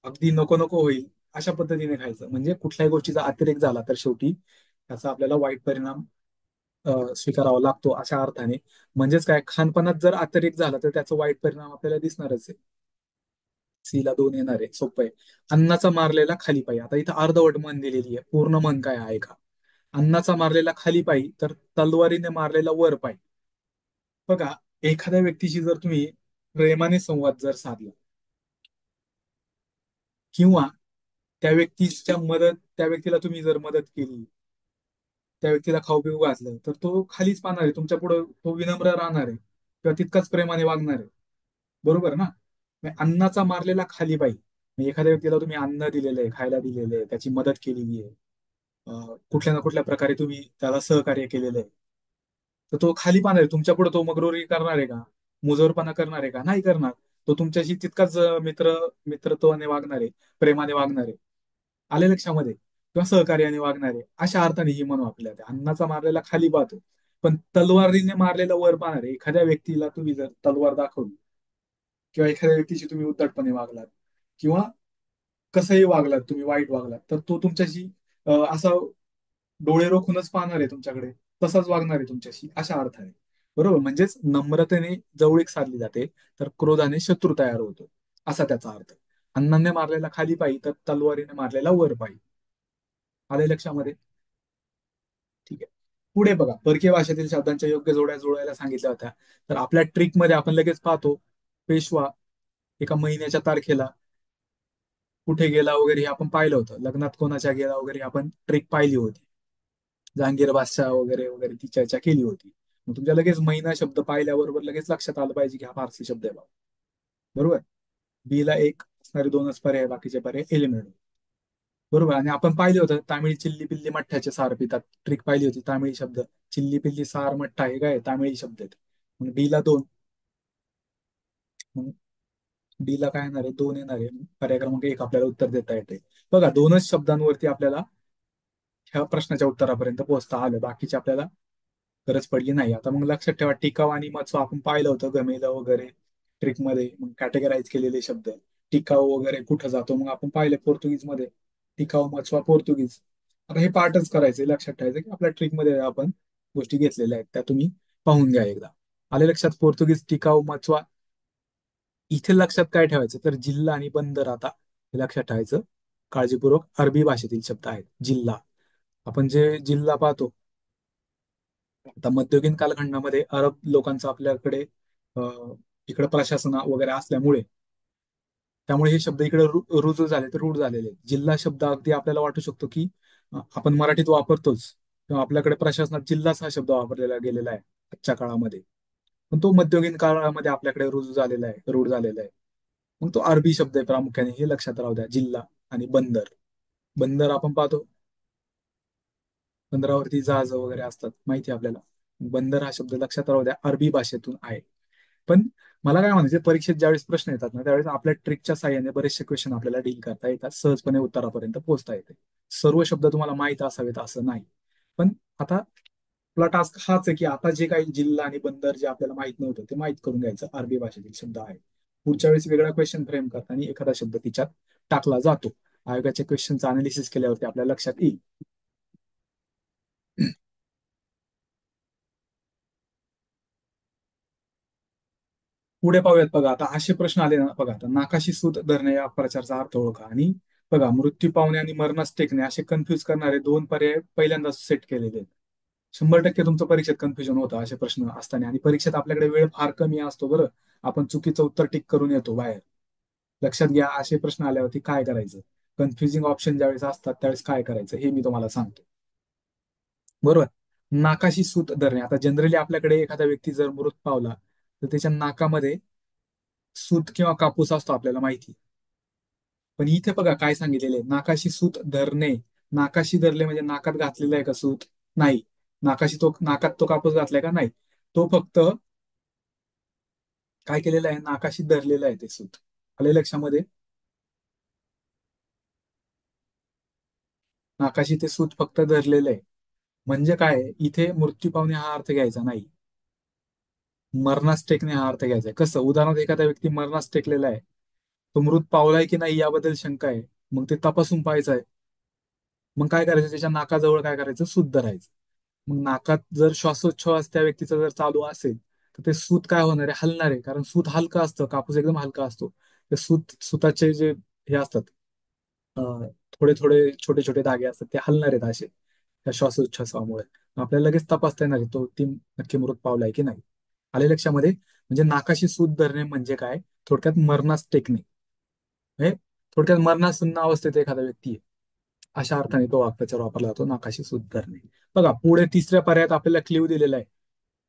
अगदी नको नको होईल अशा पद्धतीने खायचं. म्हणजे कुठल्याही गोष्टीचा अतिरेक झाला तर शेवटी त्याचा आपल्याला वाईट परिणाम स्वीकारावा लागतो अशा अर्थाने. म्हणजेच काय, खानपानात जर अतिरेक झाला तर त्याचा वाईट परिणाम आपल्याला दिसणारच आहे. सी ला 2 येणार आहे, सोपं आहे. अन्नाचा मारलेला खाली पायी. आता इथं अर्धवट म्हण दिलेली आहे, पूर्ण म्हण काय आहे का? अन्नाचा मारलेला खाली पायी तर तलवारीने मारलेला वर पायी. बघा, एखाद्या व्यक्तीशी जर तुम्ही प्रेमाने संवाद जर साधला, किंवा त्या व्यक्तीला तुम्ही जर मदत केली, त्या व्यक्तीला खाऊ पिऊ घातलं, तर तो खालीच पाहणार आहे तुमच्या पुढे, तो विनम्र राहणार आहे किंवा तितकाच प्रेमाने वागणार आहे. बरोबर ना? म्हणजे अन्नाचा मारलेला खाली पायी. म्हणजे एखाद्या व्यक्तीला तुम्ही अन्न दिलेलं आहे, खायला दिलेलं आहे, त्याची मदत केलेली आहे, कुठल्या ना कुठल्या प्रकारे तुम्ही त्याला सहकार्य केलेलं आहे, तर तो खाली पाहणार आहे तुमच्या पुढे. तो मगरुरी करणार आहे का? मुजोरपणा करणार आहे का? नाही करणार. तो तुमच्याशी तितकाच मित्रत्वाने वागणार आहे, प्रेमाने वागणार आहे. आले लक्षामध्ये? किंवा सहकार्याने वागणार आहे, अशा अर्थाने ही म्हणू आपल्याला. त्या अन्नाचा मारलेला खाली पाहतो, पण तलवारीने मारलेला वर पाहणार आहे. एखाद्या व्यक्तीला तुम्ही जर तलवार दाखवली, किंवा एखाद्या व्यक्तीशी तुम्ही उद्धटपणे वागलात, किंवा कसंही वागलात, तुम्ही वाईट वागलात, तर तो तुमच्याशी असा डोळे रोखूनच पाहणार आहे तुमच्याकडे, तसाच वागणार आहे तुमच्याशी अशा अर्थाने. बरोबर? म्हणजेच नम्रतेने जवळीक साधली जाते, तर क्रोधाने शत्रू तयार होतो, असा त्याचा अर्थ. अन्नाने मारलेला खाली पायी तर तलवारीने मारलेला वर पायी. आले लक्षामध्ये? ठीक आहे. पुढे बघा, परकीय भाषेतील शब्दांच्या योग्य जोड्या जुळवायला सांगितल्या होत्या. तर आपल्या ट्रिकमध्ये आपण लगेच पाहतो, पेशवा एका महिन्याच्या तारखेला कुठे गेला वगैरे हे आपण पाहिलं होतं. लग्नात कोणाच्या गेला वगैरे आपण ट्रिक पाहिली होती. जहांगीर बादशाह वगैरे वगैरे ती चर्चा केली होती. मग तुमच्या लगेच महिना शब्द पाहिल्याबरोबर लगेच लक्षात आलं पाहिजे की हा फारसी शब्द आहे बाबा. बरोबर? बी ला एक असणारे दोनच पर्याय, बाकीचे पर्याय एलिमिनेट. बरोबर. आणि आपण पाहिलं होतं तामिळी चिल्ली पिल्ली मठ्ठ्याचे सार पितात, ट्रिक पाहिली होती. तामिळी शब्द चिल्ली पिल्ली सार मठ्ठा हे काय तामिळी शब्द आहेत. मग डी ला 2. मग डी ला काय येणार आहे? 2 येणार आहे. पर्याय क्रमांक 1 आपल्याला उत्तर देता येते. बघा, दोनच शब्दांवरती आपल्याला ह्या प्रश्नाच्या उत्तरापर्यंत पोहोचता आलं, बाकीचे आपल्याला गरज पडली नाही. आता मग लक्षात ठेवा, टिकाव आणि मत्स्व आपण पाहिलं होतं गमेलं वगैरे ट्रिकमध्ये. मग कॅटेगराईज केलेले शब्द. टिकाव वगैरे कुठं जातो, मग आपण पाहिलं पोर्तुगीज मध्ये. टिकाव मत्स्वा पोर्तुगीज. आता हे पार्टच करायचे, लक्षात ठेवायचं की आपल्या ट्रिकमध्ये आपण गोष्टी घेतलेल्या आहेत, त्या तुम्ही पाहून घ्या एकदा. आले लक्षात? पोर्तुगीज, टिकाव, मत्स्वा. इथे लक्षात काय ठेवायचं, तर जिल्हा आणि बंदर, आता हे लक्षात ठेवायचं काळजीपूर्वक. अरबी भाषेतील शब्द आहेत जिल्हा. आपण जे जिल्हा पाहतो, आता मध्ययुगीन कालखंडामध्ये अरब लोकांचं आपल्याकडे इकडे प्रशासन वगैरे असल्यामुळे, त्यामुळे हे शब्द इकडे रुजू झाले, तर रूढ झालेले आहेत. जिल्हा शब्द अगदी आपल्याला वाटू शकतो की आपण मराठीत वापरतोच, किंवा आपल्याकडे प्रशासनात जिल्हाच हा शब्द वापरलेला गेलेला आहे आजच्या काळामध्ये. पण तो मध्ययुगीन काळामध्ये आपल्याकडे रुजू झालेला आहे, रूढ झालेला आहे. मग तो अरबी शब्द आहे प्रामुख्याने, हे लक्षात राहू द्या. जिल्हा आणि बंदर. बंदर आपण पाहतो, बंदरावरती जहाज वगैरे असतात, माहिती आहे आपल्याला. बंदर हा शब्द लक्षात राहू द्या, अरबी भाषेतून आहे. पण मला काय म्हणायचं, परीक्षेत ज्यावेळेस प्रश्न येतात ना, त्यावेळेस आपल्या ट्रिकच्या साह्याने बरेचसे क्वेश्चन आपल्याला डील करता येतात, सहजपणे उत्तरापर्यंत पोहोचता येते. सर्व शब्द तुम्हाला माहित असावेत असं नाही. पण आता आपला टास्क हाच आहे की आता जे काही जिल्हा आणि बंदर जे आपल्याला माहित नव्हतं ते माहित करून घ्यायचं. अरबी भाषेतील शब्द आहे. पुढच्या वेळेस वेगळा क्वेश्चन फ्रेम करताना एखादा शब्द तिच्यात टाकला जातो. आयोगाच्या क्वेश्चनचं अनालिसिस केल्यावरती आपल्या लक्षात येईल. पुढे पाहूयात. बघा, आता असे प्रश्न आले ना, बघा आता नाकाशी सूत धरणे या प्रचारचा अर्थ ओळखा. आणि बघा, मृत्यू पावणे आणि मरणास टेकणे असे कन्फ्युज करणारे दोन पर्याय पहिल्यांदाच सेट केलेले आहेत. 100% तुमचं परीक्षेत कन्फ्युजन होतं असे प्रश्न असताना. आणि परीक्षेत आपल्याकडे वेळ फार कमी असतो बरं. आपण चुकीचं उत्तर टिक करून येतो बाहेर. लक्षात घ्या, असे प्रश्न आल्यावरती काय करायचं, कन्फ्युजिंग ऑप्शन ज्यावेळेस असतात त्यावेळेस काय करायचं हे मी तुम्हाला सांगतो. बरोबर? नाकाशी सूत धरणे. आता जनरली आपल्याकडे एखादा व्यक्ती जर मृत पावला, तर त्याच्या नाकामध्ये सूत किंवा कापूस असतो, आपल्याला माहिती. पण इथे बघा काय सांगितलेलं आहे, नाकाशी सूत धरणे. नाकाशी धरले म्हणजे नाकात घातलेला आहे का सूत? नाही. नाकात तो कापूस घातलाय का? नाही. तो फक्त काय केलेलं आहे, नाकाशी धरलेलं आहे ते सूत. आले लक्षामध्ये? नाकाशी ते सूत फक्त धरलेलं आहे. म्हणजे काय आहे, इथे मृत्यू पावणे हा अर्थ घ्यायचा नाही. मरणास टेकणे हा अर्थ घ्यायचा आहे. कसं, उदाहरणार्थ एखादा व्यक्ती मरणास टेकलेला आहे, तो मृत पावलाय की नाही याबद्दल शंका आहे, मग ते तपासून पाहायचं आहे. मग काय करायचं, त्याच्या नाकाजवळ काय करायचं, सूत धरायचं. मग नाकात जर श्वासोच्छवास त्या व्यक्तीचा जर चालू असेल, तर ते सूत काय होणार आहे, हलणार आहे. कारण सूत हलका असतं, कापूस एकदम हलका असतो. ते सुताचे जे हे असतात, अं, थोडे थोडे छोटे छोटे धागे असतात, ते हलणार आहेत असे त्या श्वासोच्छवासामुळे. मग आपल्याला लगेच तपासता येणार आहे तो ती नक्की मृत पावलाय की नाही. आले लक्षामध्ये. म्हणजे नाकाशी सूत धरणे म्हणजे काय, थोडक्यात मरणास टेकणे. म्हणजे थोडक्यात मरणासन्न अवस्थेत एखादा व्यक्ती आहे, अशा अर्थाने तो वाक्प्रचार वापरला जातो, नाकाशी सूत धरणे. बघा पुढे तिसऱ्या पर्यायात आपल्याला क्ल्यू दिलेला आहे,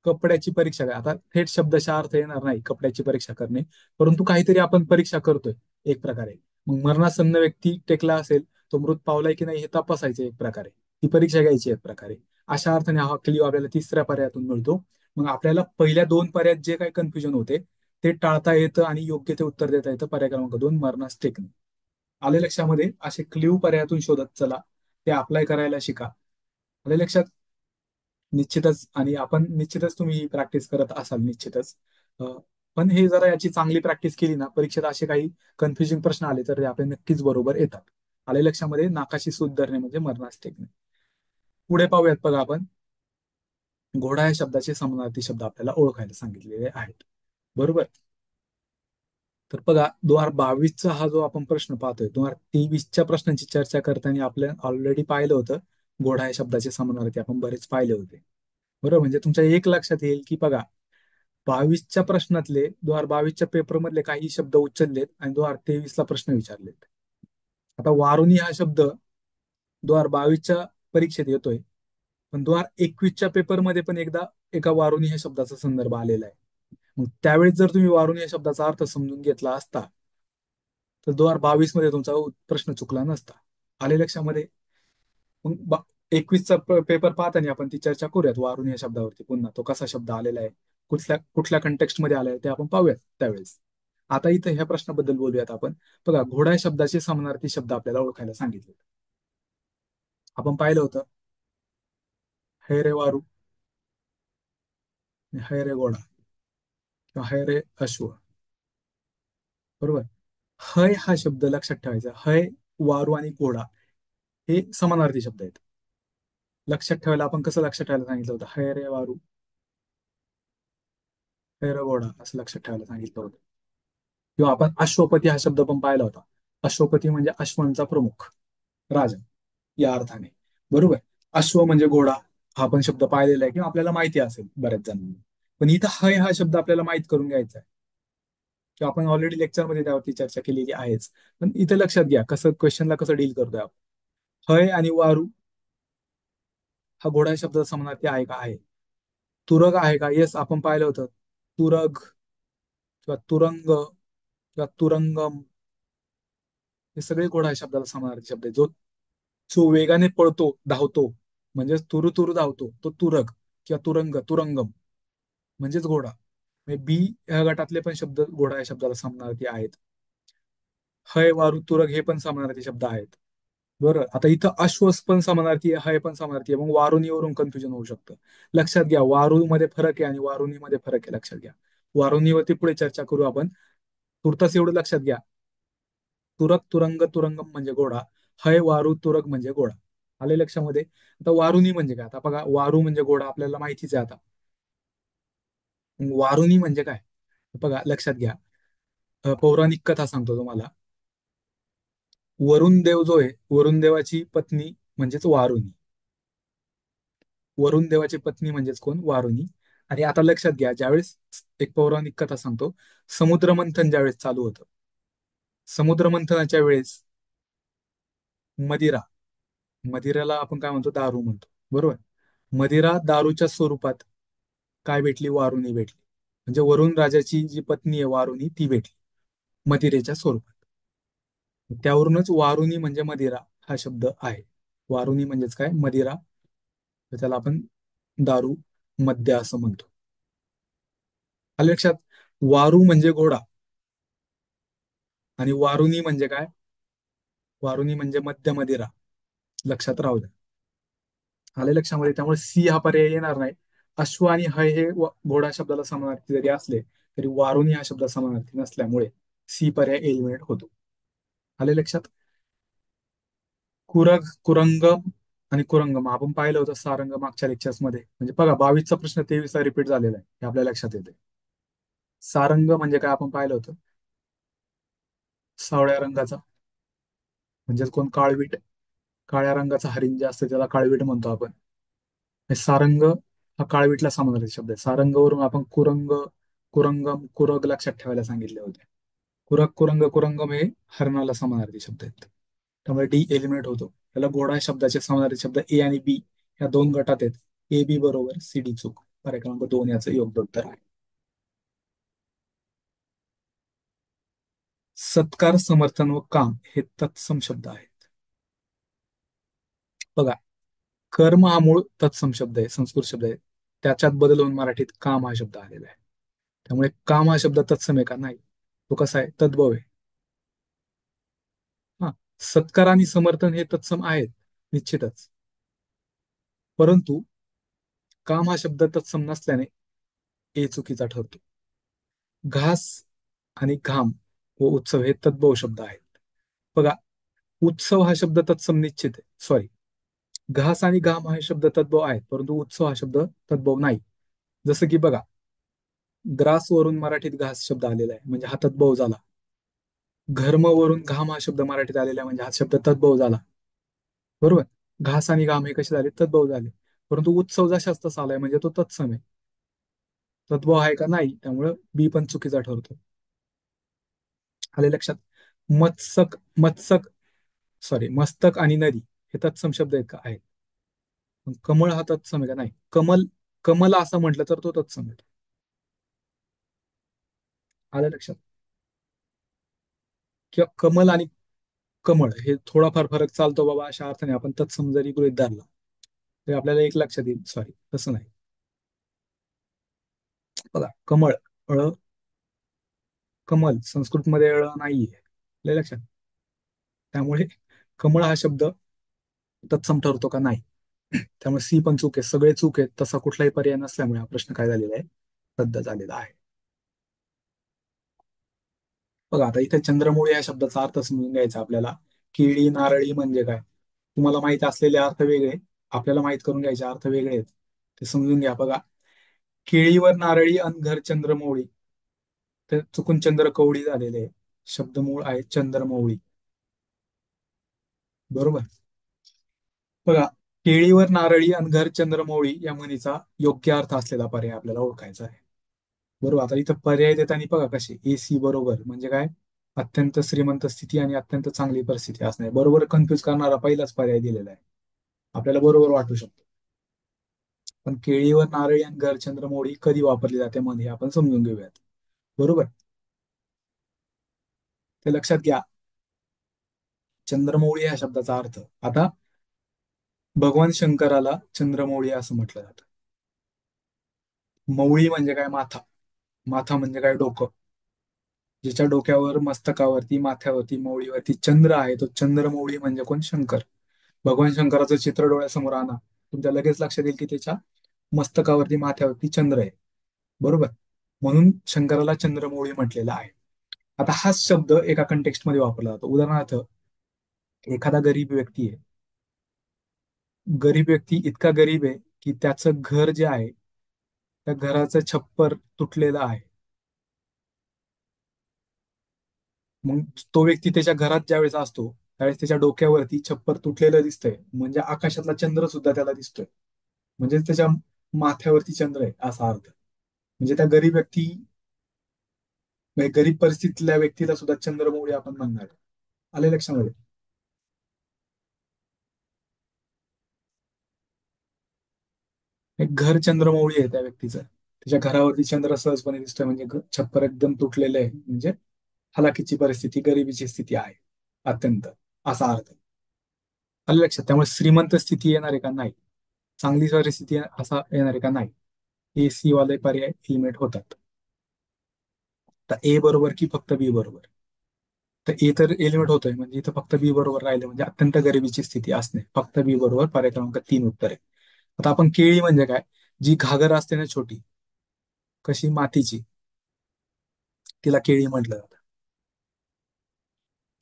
कपड्याची परीक्षा काय. आता थेट शब्दशः अर्थ येणार नाही कपड्याची परीक्षा करणे, परंतु काहीतरी आपण परीक्षा करतोय एक प्रकारे. मग मरणासन्न व्यक्ती टेकला असेल, तो मृत पावलाय की नाही हे तपासायचं एक प्रकारे, ती परीक्षा घ्यायची एक प्रकारे. अशा अर्थाने हा क्लिओ आपल्याला तिसऱ्या पर्यायातून मिळतो. मग आपल्याला पहिल्या दोन पर्यायात जे काही कन्फ्युजन होते ते टाळता येतं आणि योग्य ते उत्तर देता येतं. पर्याय क्रमांक 2 मरणास टेकणे. आले लक्षामध्ये. असे क्ल्यू पर्यायातून शोधत चला, ते अप्लाय करायला शिका. आले लक्षात. निश्चितच. आणि आपण निश्चितच तुम्ही ही प्रॅक्टिस करत असाल निश्चितच. अं, पण हे जरा याची चांगली प्रॅक्टिस केली ना, परीक्षेत असे काही कन्फ्युजिंग प्रश्न आले तर ते आपले नक्कीच बरोबर येतात. आले लक्षामध्ये. नाकाशी सूत धरणे म्हणजे मरणास टेकणे. पुढे पाहूयात. बघा आपण घोडा या शब्दाचे समानार्थी शब्द आपल्याला ओळखायला सांगितलेले आहेत. बरोबर. तर बघा 2022चा हा जो आपण प्रश्न पाहतोय, 2023च्या प्रश्नांची चर्चा करताना आपल्या ऑलरेडी पाहिलं होतं, घोडा या शब्दाचे समानार्थी आपण बरेच पाहिले होते. बरोबर. म्हणजे तुमच्या एक लक्षात येईल की बघा, 22च्या प्रश्नातले 2022च्या पेपरमधले काही शब्द उचललेत आणि 2023ला प्रश्न विचारलेत. आता वारुणी हा शब्द 2022च्या परीक्षेत येतोय, पण 2021च्या पेपरमध्ये पण एकदा एका वारुणी ह्या शब्दाचा संदर्भ आलेला आहे. मग त्यावेळेस जर तुम्ही वारुणी या शब्दाचा अर्थ समजून घेतला असता, तर 2022 मध्ये तुमचा प्रश्न चुकला नसता. आले लक्षामध्ये. मग 21चा पेपर पाहताना आपण ती चर्चा करूयात वारून या शब्दावरती पुन्हा, तो कसा शब्द आलेला आहे, कुठल्या कुठल्या कंटेक्स्ट मध्ये आलाय ते आपण पाहूयात त्यावेळेस. आता इथं ह्या प्रश्नाबद्दल बोलूयात आपण. बघा घोडा या शब्दाचे समानार्थी शब्द आपल्याला ओळखायला सांगितले. आपण पाहिलं होतं, है रे वारू, है रे घोडा, किंवा है रे अश्व. बरोबर. हय हा शब्द लक्षात ठेवायचा. हय, वारू आणि घोडा हे समानार्थी शब्द आहेत. लक्षात ठेवायला आपण कसं लक्षात ठेवायला सांगितलं होतं, है रे वारू, है रे घोडा, असं लक्षात ठेवायला सांगितलं होतं. किंवा आपण अश्वपती हा शब्द पण पाहिला होता. अश्वपती म्हणजे अश्वांचा प्रमुख, राजा या अर्थाने. बरोबर. अश्व म्हणजे घोडा, हा पण शब्द पाहिलेला आहे किंवा आपल्याला माहिती असेल बऱ्याच जणांना. पण इथं हय हा शब्द आपल्याला माहित करून घ्यायचा आहे, किंवा आपण ऑलरेडी लेक्चरमध्ये त्यावरती चर्चा केलेली आहेच. पण इथं लक्षात घ्या कसं क्वेश्चनला कसं डील करतोय आपण. हय आणि वारू हा घोडा या शब्दाचा समानार्थी आहे का, आहे. तुरग आहे का, येस, आपण पाहिलं होतं. तुरग किंवा तुरंग किंवा तुरंगम हे सगळे घोडा या शब्दाला समानार्थी शब्द आहे. जो जो वेगाने पळतो, धावतो, म्हणजेच तुरु तुरु धावतो, तो तुरग किंवा तुरंगम म्हणजेच घोडा. म्हणजे बी या गटातले पण शब्द घोडा या शब्दाला समानार्थी आहेत. हय, वारू, तुरग हे पण समानार्थी शब्द आहेत. बरोबर. आता इथं अश्वस पण समानार्थी आहे, हय पण समानार्थी आहे. मग वारुणीवरून कन्फ्युजन होऊ शकतं. लक्षात घ्या, वारू मध्ये फरक आहे आणि वारुणीमध्ये फरक आहे. लक्षात घ्या. वारुणीवरती पुढे चर्चा करू आपण. तुर्तास एवढं लक्षात घ्या, तुरक, तुरंगम म्हणजे घोडा, हय, वारू, तुरग म्हणजे घोडा. आले लक्षामध्ये. आता वारुणी म्हणजे काय, आता बघा वारू म्हणजे घोडा आपल्याला माहितीच आहे. आता वारुणी म्हणजे काय, बघा लक्षात घ्या. पौराणिक कथा सांगतो तुम्हाला. वरुण देव जो आहे, वरुण देवाची पत्नी म्हणजेच वारुणी. वरुण देवाची पत्नी म्हणजेच कोण, वारुणी. आणि आता लक्षात घ्या, ज्यावेळेस एक पौराणिक कथा सांगतो, समुद्र मंथन ज्यावेळेस चालू होतं, समुद्र मंथनाच्या वेळेस मदिरा, मदिराला आपण काय म्हणतो, दारू म्हणतो. बरोबर. मदिरा दारूच्या स्वरूपात काय भेटली, वारुणी भेटली. म्हणजे वरुण राजाची जी पत्नी आहे वारुणी, ती भेटली मदिरेच्या स्वरूपात. त्यावरूनच वारुणी म्हणजे मदिरा हा शब्द आहे. वारुणी म्हणजेच काय, मदिरा. तर त्याला आपण दारू, मद्य असं म्हणतो. आलं लक्षात. वारू म्हणजे घोडा आणि वारुणी म्हणजे काय, वारुणी म्हणजे मद्य, मदिरा. लक्षात राहू द्या. आले लक्षामध्ये. त्यामुळे सी हा पर्याय येणार नाही. अश्व आणि हय हे घोडा शब्दाला समानार्थी जरी असले तरी वारुणी हा शब्द समानार्थी नसल्यामुळे सी पर्याय एलिमिनेट होतो. आले लक्षात? कुरग, कुरंगम आणि कुरंगम आपण पाहिलं होतं सारंग मागच्या लेक्चर्स मध्ये. म्हणजे बघा 22चा प्रश्न 23ला रिपीट झालेला आहे हे आपल्या लक्षात येते. सारंग म्हणजे काय आपण पाहिलं होतं? सावळ्या रंगाचा, म्हणजे कोण काळवीट, काळ्या रंगाचा हरिण जे असतं त्याला काळवीट म्हणतो आपण. हे सारंग हा काळवीटला समानार्थी शब्द आहे. सारंगवरून आपण कुरंग, कुरंगम, कुरग लक्षात ठेवायला सांगितले होते. कुरग, कुरंग, कुरंगम हे हरणाला समानार्थी शब्द आहेत. त्यामुळे डी एलिमिनेट होतो. त्याला घोडा शब्दाचे समानार्थी शब्द ए आणि बी या दोन गटात आहेत. ए बी बरोबर, सी डी चूक. पर्याय क्रमांक 2 याचं योग्य उत्तर आहे. सत्कार, समर्थन व काम हे तत्सम शब्द आहेत. बघा, कर्म हा मूळ तत्सम शब्द आहे, संस्कृत शब्द आहे. त्याच्यात बदल होऊन मराठीत काम हा शब्द आलेला आहे. त्यामुळे काम हा शब्द तत्सम आहे का? नाही. तो कसा आहे? तद्भव आहे. हा, सत्कार आणि समर्थन हे तत्सम आहेत निश्चितच, परंतु काम हा शब्द तत्सम नसल्याने ए चुकीचा ठरतो. घास आणि घाम व उत्सव हे तद्भव शब्द आहेत. बघा, उत्सव हा शब्द तत्सम निश्चित आहे, सॉरी, घास आणि घाम हा शब्द तद्भव आहेत, परंतु उत्सव हा शब्द तद्भव नाही. जसं की बघा, ग्रास वरून मराठीत घास शब्द आलेला आहे म्हणजे हा तद्भव झाला. घर्म वरून घाम हा शब्द मराठीत आलेला आहे म्हणजे हा शब्द तद्भव झाला. बरोबर? घास आणि घाम हे कसे झाले? तद्भव झाले. परंतु उत्सव जशाच तसा आलाय म्हणजे तो तत्सम आहे. तद्भव आहे का? नाही. त्यामुळं बी पण चुकीचा ठरतो. आले लक्षात? मत्सक, मत्सक, सॉरी, मस्तक आणि नदी हे तत्सम शब्द आहेत का? आहेत. पण कमळ हा तत्सम आहे का? नाही. कमल, कमल असं म्हटलं तर तो तत्सम आहे. आलं लक्षात? किंवा कमल आणि कमळ हे थोडाफार फरक चालतो बाबा, अशा अर्थाने आपण तत्सम जरी गृहीत धरला तरी आपल्याला एक लक्षात येईल. सॉरी, तसं नाही. बघा, कमळ, अळ, कमल संस्कृतमध्ये अळ नाहीये. आलं लक्षात? त्यामुळे कमळ हा शब्द तत्सम ठरतो का? नाही. त्यामुळे सी पण चूक आहे. सगळे चूक आहेत. तसा कुठलाही पर्याय नसल्यामुळे हा प्रश्न काय झालेला आहे? रद्द झालेला आहे. बघा, आता इथे चंद्रमौळी या शब्दाचा अर्थ समजून घ्यायचा आपल्याला. केळी, नारळी म्हणजे काय? तुम्हाला माहित असलेले अर्थ वेगळे, आपल्याला माहित करून घ्यायचे अर्थ वेगळे आहेत. ते समजून घ्या. बघा, केळीवर नारळी अन घर चंद्रमौळी, तर चुकून चंद्रकवडी झालेले आहे. शब्दमूळ आहे चंद्रमौळी. बरोबर? बघा, केळीवर नारळी अन घर चंद्रमौळी या म्हणीचा योग्य अर्थ असलेला पर्याय आपल्याला ओळखायचा आहे. बरोबर? आता इथं पर्याय देताना बघा कसे, ए सी बरोबर म्हणजे काय? अत्यंत श्रीमंत स्थिती आणि अत्यंत चांगली परिस्थिती असणे. बरोबर कन्फ्युज करणारा पहिलाच पर्याय दिलेला आहे. आपल्याला बरोबर वाटू शकतो. पण केळीवर नारळी आणि घर चंद्रमौळी कधी वापरली जाते मध्ये आपण समजून घेऊयात. बरोबर? ते लक्षात घ्या. चंद्रमौळी या शब्दाचा अर्थ, आता भगवान शंकराला चंद्रमौळी असं म्हटलं जातं. मौळी म्हणजे काय? माथा. माथा म्हणजे काय? डोकं. ज्याच्या डोक्यावर, मस्तकावरती, माथ्यावरती, मौळीवरती चंद्र आहे तो चंद्रमौळी म्हणजे कोण? शंकर. भगवान शंकराचं चित्र डोळ्यासमोर आणा, तुमच्या लगेच लक्षात येईल की त्याच्या मस्तकावरती, माथ्यावरती चंद्र आहे. बरोबर? म्हणून शंकराला चंद्रमौळी म्हटलेला आहे. आता हाच शब्द एका कंटेक्स्ट मध्ये वापरला जातो. उदाहरणार्थ, एखादा गरीब व्यक्ती आहे. गरीब व्यक्ती इतका गरीब आहे की त्याचं घर जे आहे त्या घराचं छप्पर तुटलेलं आहे. मग तो व्यक्ती त्याच्या घरात ज्यावेळेस असतो त्यावेळेस त्याच्या डोक्यावरती छप्पर तुटलेलं दिसतंय म्हणजे आकाशातला चंद्र सुद्धा त्याला दिसतोय. म्हणजे त्याच्या माथ्यावरती चंद्र आहे असा अर्थ. म्हणजे त्या गरीब व्यक्ती, म्हणजे गरीब परिस्थितीतल्या व्यक्तीला सुद्धा चंद्रमौळी आपण म्हणणार. आले लक्षामध्ये? एक घर चंद्रमौळी आहे त्या व्यक्तीचं. त्याच्या घरावरती चंद्र सहजपणे दिसतोय म्हणजे छप्पर एकदम तुटलेलं आहे म्हणजे हलाखीची परिस्थिती, गरिबीची स्थिती आहे अत्यंत, असा अर्थ. आलं लक्षात? त्यामुळे श्रीमंत स्थिती येणार आहे का? नाही. चांगली परिस्थिती असा येणार आहे का? नाही. ए सी वाले पर्याय एलिमिनेट होतात. तर ए बरोबर की फक्त बी बरोबर? तर ए तर एलिमिनेट होतोय म्हणजे इथं फक्त बी बरोबर राहिलं म्हणजे अत्यंत गरिबीची स्थिती असणे. फक्त बी बरोबर, पर्याय क्रमांक 3 उत्तर आहे. आता आपण केळी म्हणजे काय? जी घागर असते ना छोटी, कशी मातीची, तिला केळी म्हटलं जातं.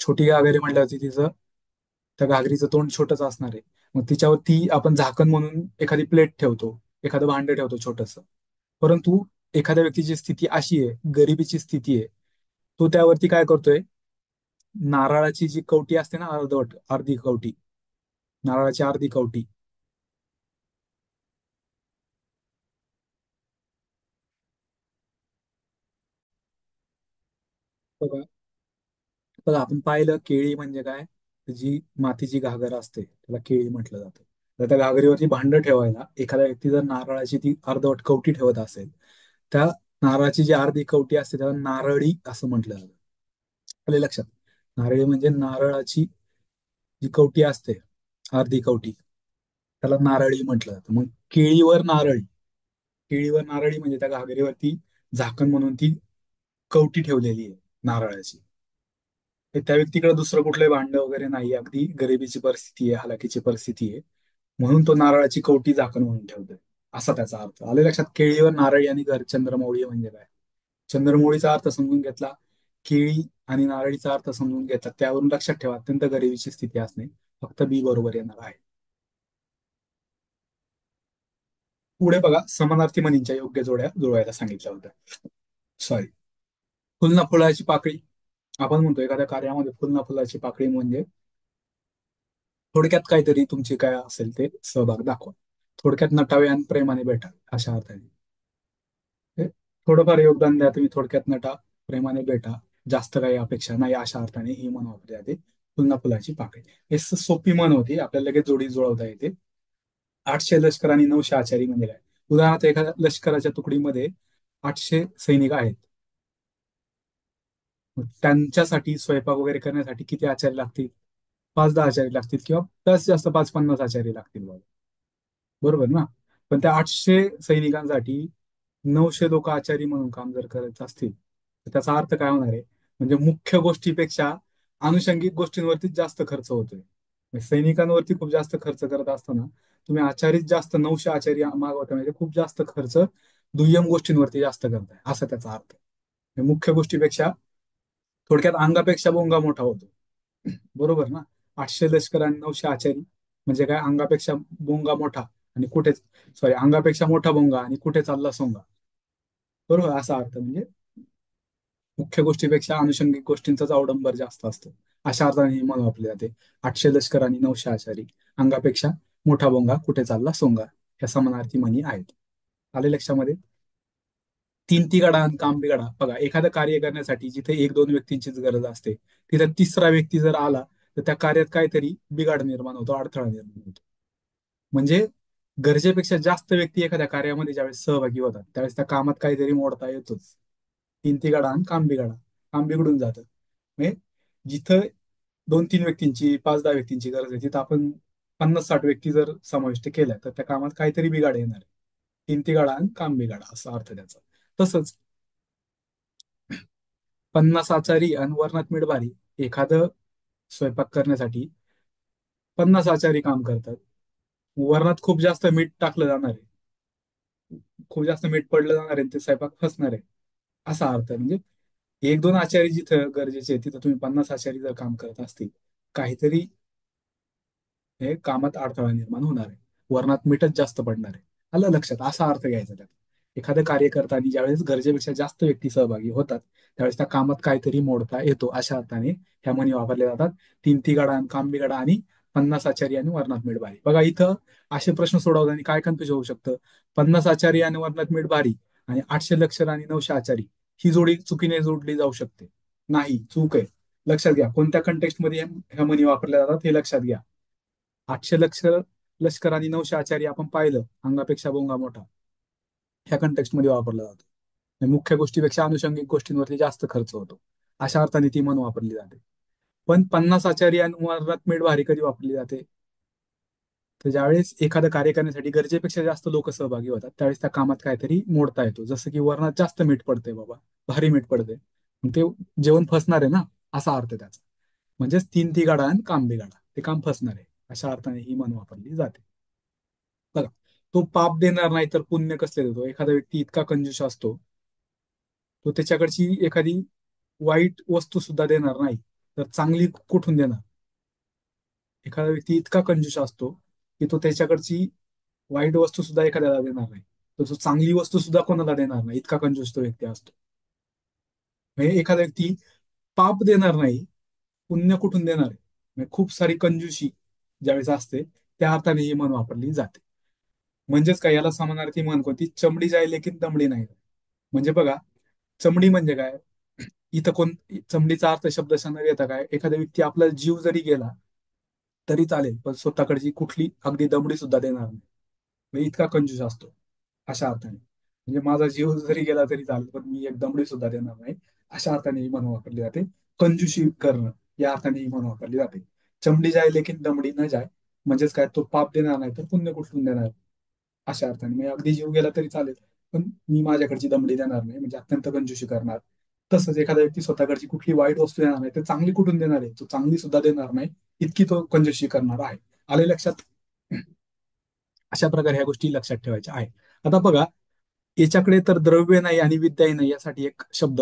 छोटी घागरी म्हटल्यावरती तिचं, त्या घागरीचं तोंड छोटच असणार आहे. मग तिच्यावरती आपण झाकण म्हणून एखादी प्लेट ठेवतो, एखादं भांडं ठेवतो छोटस. परंतु एखाद्या व्यक्तीची स्थिती अशी आहे, गरिबीची स्थिती आहे, तो त्यावरती काय करतोय, नारळाची जी कवटी असते ना, अर्धवट अर्धी कवटी, नारळाची अर्धी कवटी. बघा, बघा आपण पाहिलं केळी म्हणजे काय, जी मातीची घागर असते त्याला केळी म्हटलं जातं. तर त्या घागरीवरती भांडं ठेवायला एखाद्या व्यक्ती जर नारळाची ती अर्धवट कवटी ठेवत असेल, त्या नारळाची जी अर्धी कवटी असते त्याला नारळी असं म्हटलं जातं. आले लक्षात? नारळी म्हणजे नारळाची जी कवटी असते, अर्धी कवटी, त्याला नारळी म्हटलं जातं. मग केळीवर नारळी, केळीवर नारळी म्हणजे त्या घागरीवरती झाकण म्हणून ती कवटी ठेवलेली आहे नारळाची. हे त्या व्यक्तीकडे दुसरं कुठलंही भांडं वगैरे नाही, अगदी गरिबीची परिस्थिती आहे, हलाखीची परिस्थिती आहे, म्हणून तो नारळाची कवटी झाकण म्हणून ठेवतोय, असा त्याचा अर्थ. आले लक्षात? केळीवर नारळी आणि घर चंद्रमौळी म्हणजे काय. चंद्रमौळीचा अर्थ समजून घेतला, केळी आणि नारळीचा अर्थ समजून घेतला, त्यावरून लक्षात ठेवा अत्यंत गरिबीची स्थिती असणे. फक्त बी बरोबर येणार आहे. पुढे बघा, समानार्थी म्हणींच्या योग्य जोड्या जुळवायला सांगितल्या होत्या. सॉरी, फुल ना फुलाची पाकळी. आपण म्हणतो एखाद्या कार्यामध्ये फुल ना फुलाची पाकळी म्हणजे थोडक्यात काहीतरी तुमची काय असेल ते सहभाग दाखवा. थोडक्यात नटावे आणि प्रेमाने भेटा, अशा अर्थाने. हे थोडंफार योगदान द्या तुम्ही, थोडक्यात नटा, प्रेमाने भेटा, जास्त काही अपेक्षा नाही, अशा अर्थाने ही म्हण वापरली जाते. फुलना फुलाची पाकळी. हे सोपी म्हण होती, आपल्याला लगेच जोडी जुळवता येते. 800 लष्कर आणि 900 आचारी म्हणजे काय. उदाहरणार्थ एखाद्या लष्कराच्या तुकडीमध्ये 800 सैनिक आहेत. मग त्यांच्यासाठी स्वयंपाक वगैरे करण्यासाठी किती आचारी लागतील? 5-10 आचारी लागतील, किंवा जास्तीत जास्त 50-50 आचारी लागतील बाबा. बरोबर ना? पण त्या 800 सैनिकांसाठी 900 लोक आचारी म्हणून काम जर करत असतील, तर त्याचा अर्थ काय होणार आहे? म्हणजे मुख्य गोष्टीपेक्षा आनुषंगिक गोष्टींवरतीच जास्त खर्च होतोय. म्हणजे सैनिकांवरती खूप जास्त खर्च करत असताना तुम्ही आचारीच जास्त 900 आचारी मागवता, म्हणजे खूप जास्त खर्च दुय्यम गोष्टींवरती जास्त करताय, असा त्याचा अर्थ. म्हणजे मुख्य गोष्टीपेक्षा, थोडक्यात अंगापेक्षा बोंगा मोठा होतो. बरोबर ना? 800 लष्कर आणि 900 आचारी म्हणजे काय, अंगापेक्षा बोंगा मोठा आणि कुठे, सॉरी, अंगापेक्षा मोठा बोंगा आणि कुठे चालला सोंगा. बरोबर, असा अर्थ. म्हणजे मुख्य गोष्टीपेक्षा अनुषंगिक गोष्टींचाच अवडंबर जास्त असतो, अशा अर्थाने ही म्हण वापरली जाते. 800 लष्कर आणि 900 आचारी, अंगापेक्षा मोठा बोंगा कुठे चालला सोंगा, या समानार्थी म्हणी आहेत. आले लक्षामध्ये? तीन ती गडा आणि काम बिघडा. बघा, एखादं कार्य करण्यासाठी जिथे 1-2 व्यक्तींचीच गरज असते, तिथे तिसरा व्यक्ती जर आला, तर त्या कार्यात काहीतरी बिघाड निर्माण होतो, अडथळा निर्माण होतो. म्हणजे गरजेपेक्षा जास्त व्यक्ती एखाद्या कार्यामध्ये ज्यावेळेस सहभागी होतात, त्यावेळेस त्या कामात काहीतरी मोडता येतोच. तीन ती गडा आणि काम बिघडा, काम बिघडून जातं. म्हणजे जिथं 2-3 व्यक्तींची, 5-10 व्यक्तींची गरज आहे, तिथं आपण 50-60 व्यक्ती जर समाविष्ट केल्या, तर त्या कामात काहीतरी बिघाड येणार आहे. तीन ती गडा आणि काम बिघाडा, असा अर्थ त्याचा. तसंच 50 आचारी आणि वर्णात मीठ भारी. एखादं स्वयंपाक करण्यासाठी 50 आचारी काम करतात, वरणात खूप जास्त मीठ टाकलं जाणार आहे, खूप जास्त मीठ पडलं जाणार आहे, ते स्वयंपाक फसणार आहे, असा अर्थ आहे. म्हणजे 1-2 आचारी जिथं गरजेचे आहे, तिथं तुम्ही 50 आचारी जर काम करत असतील, काहीतरी हे कामात अडथळा निर्माण होणार आहे, वर्णात मीठच जास्त पडणार आहे. आलं लक्षात? असा अर्थ घ्यायचा त्यात. एखादं कार्य करताना ज्यावेळेस गरजेपेक्षा जास्त व्यक्ती सहभागी होतात, त्यावेळेस त्या कामात काहीतरी मोडता येतो, अशा अर्थाने ह्या म्हणी वापरल्या जातात. तीन ती गडा आणि काम बिगडा आणि 50 आचारी आणि वर्णात मीठ भारी. बघा, इथं असे प्रश्न सोडवताना काय कन्फ्युज होऊ शकतं. 50 आचारी आणि वर्णात मीठ भारी आणि 800 लष्कर आणि 900 आचारी, ही जोडी चुकीने जोडली जाऊ शकते. नाही, चूक आहे. लक्षात घ्या, कोणत्या कंटेक्स्ट मध्ये ह्या म्हणी वापरल्या जातात हे लक्षात घ्या. 800 लष्कर आणि 900 आचारी आपण पाहिलं, अंगापेक्षा बोंगा मोठा, ह्या कंटेक्स्ट मध्ये वापरला जातो. आणि मुख्य गोष्टीपेक्षा अनुषंगिक गोष्टींवरती जास्त खर्च होतो, अशा अर्थाने ती म्हण वापरली जाते. पण 50 आचारी आणि वर्णात मीठ भारी कधी वापरली जाते? तर ज्यावेळेस एखादं कार्य करण्यासाठी गरजेपेक्षा जास्त लोक सहभागी होतात, त्यावेळेस त्या कामात काहीतरी मोडता येतो. जसं की वर्णात जास्त मीठ पडतंय बाबा, भारी मीठ पडतंय, मग ते जेवण फसणार आहे ना, असा अर्थ त्याचा. म्हणजेच तीन ती गाडा आणि काम बिगाडा, ते काम फसणार आहे, अशा अर्थाने ही म्हण वापरली जाते. बघा, तो पाप देणार नाही तर पुण्य कसले देतो? एखादा व्यक्ती इतका कंजूस असतो, तो त्याच्याकडची एखादी वाईट वस्तू सुद्धा देणार नाही, तर चांगली कुठून देणार? एखादा व्यक्ती इतका कंजूस असतो की तो त्याच्याकडची वाईट वस्तू सुद्धा एखाद्याला देणार नाही, तर तो चांगली वस्तू सुद्धा कोणाला देणार नाही, इतका कंजूस तो व्यक्ती असतो. म्हणजे एखादा व्यक्ती पाप देणार नाही, पुण्य कुठून देणार आहे? म्हणजे खूप सारी कंजूशी ज्यावेळेस असते, त्या अर्थाने ही म्हण वापरली जाते. म्हणजेच काय, याला समानार्थी म्हण कोणती? चमडी जाय लेकिन दमडी नाही. म्हणजे बघा, चमडी म्हणजे काय? इथं कोण, चमडीचा अर्थ शब्दशः न घेता काय, एखादा व्यक्ती आपला जीव जरी गेला तरी चालेल, पण स्वतःकडची कुठली अगदी दमडी सुद्धा देणार नाही. म्हणजे इतका कंजूस असतो, अशा अर्थाने. म्हणजे माझा जीव जरी गेला तरी चालेल, पण मी एक दमडी सुद्धा देणार नाही, अशा अर्थाने ही म्हण वापरली जाते. कंजूशी करणं या अर्थाने ही म्हण वापरली जाते. चमडी जाय लेकिन दमडी न जाय, म्हणजेच काय, तो पाप देणार नाही तर पुण्य कुठून देणार, अशा अर्थाने. म्हणजे अगदी जीव गेला तरी चालेल, पण मी माझ्याकडची दमडी देणार नाही, म्हणजे अत्यंत कंजूशी करणार. तसंच एखादा व्यक्ती स्वतःकडची कुठली वाईट वस्तू देणार नाही तर चांगली कुठून देणार आहे? तो चांगली सुद्धा देणार नाही, इतकी तो कंजूशी करणार आहे. आले लक्षात? अशा प्रकारे ह्या गोष्टी लक्षात ठेवायच्या आहे. आता बघा, याच्याकडे तर द्रव्य नाही आणि विद्याही नाही यासाठी एक शब्द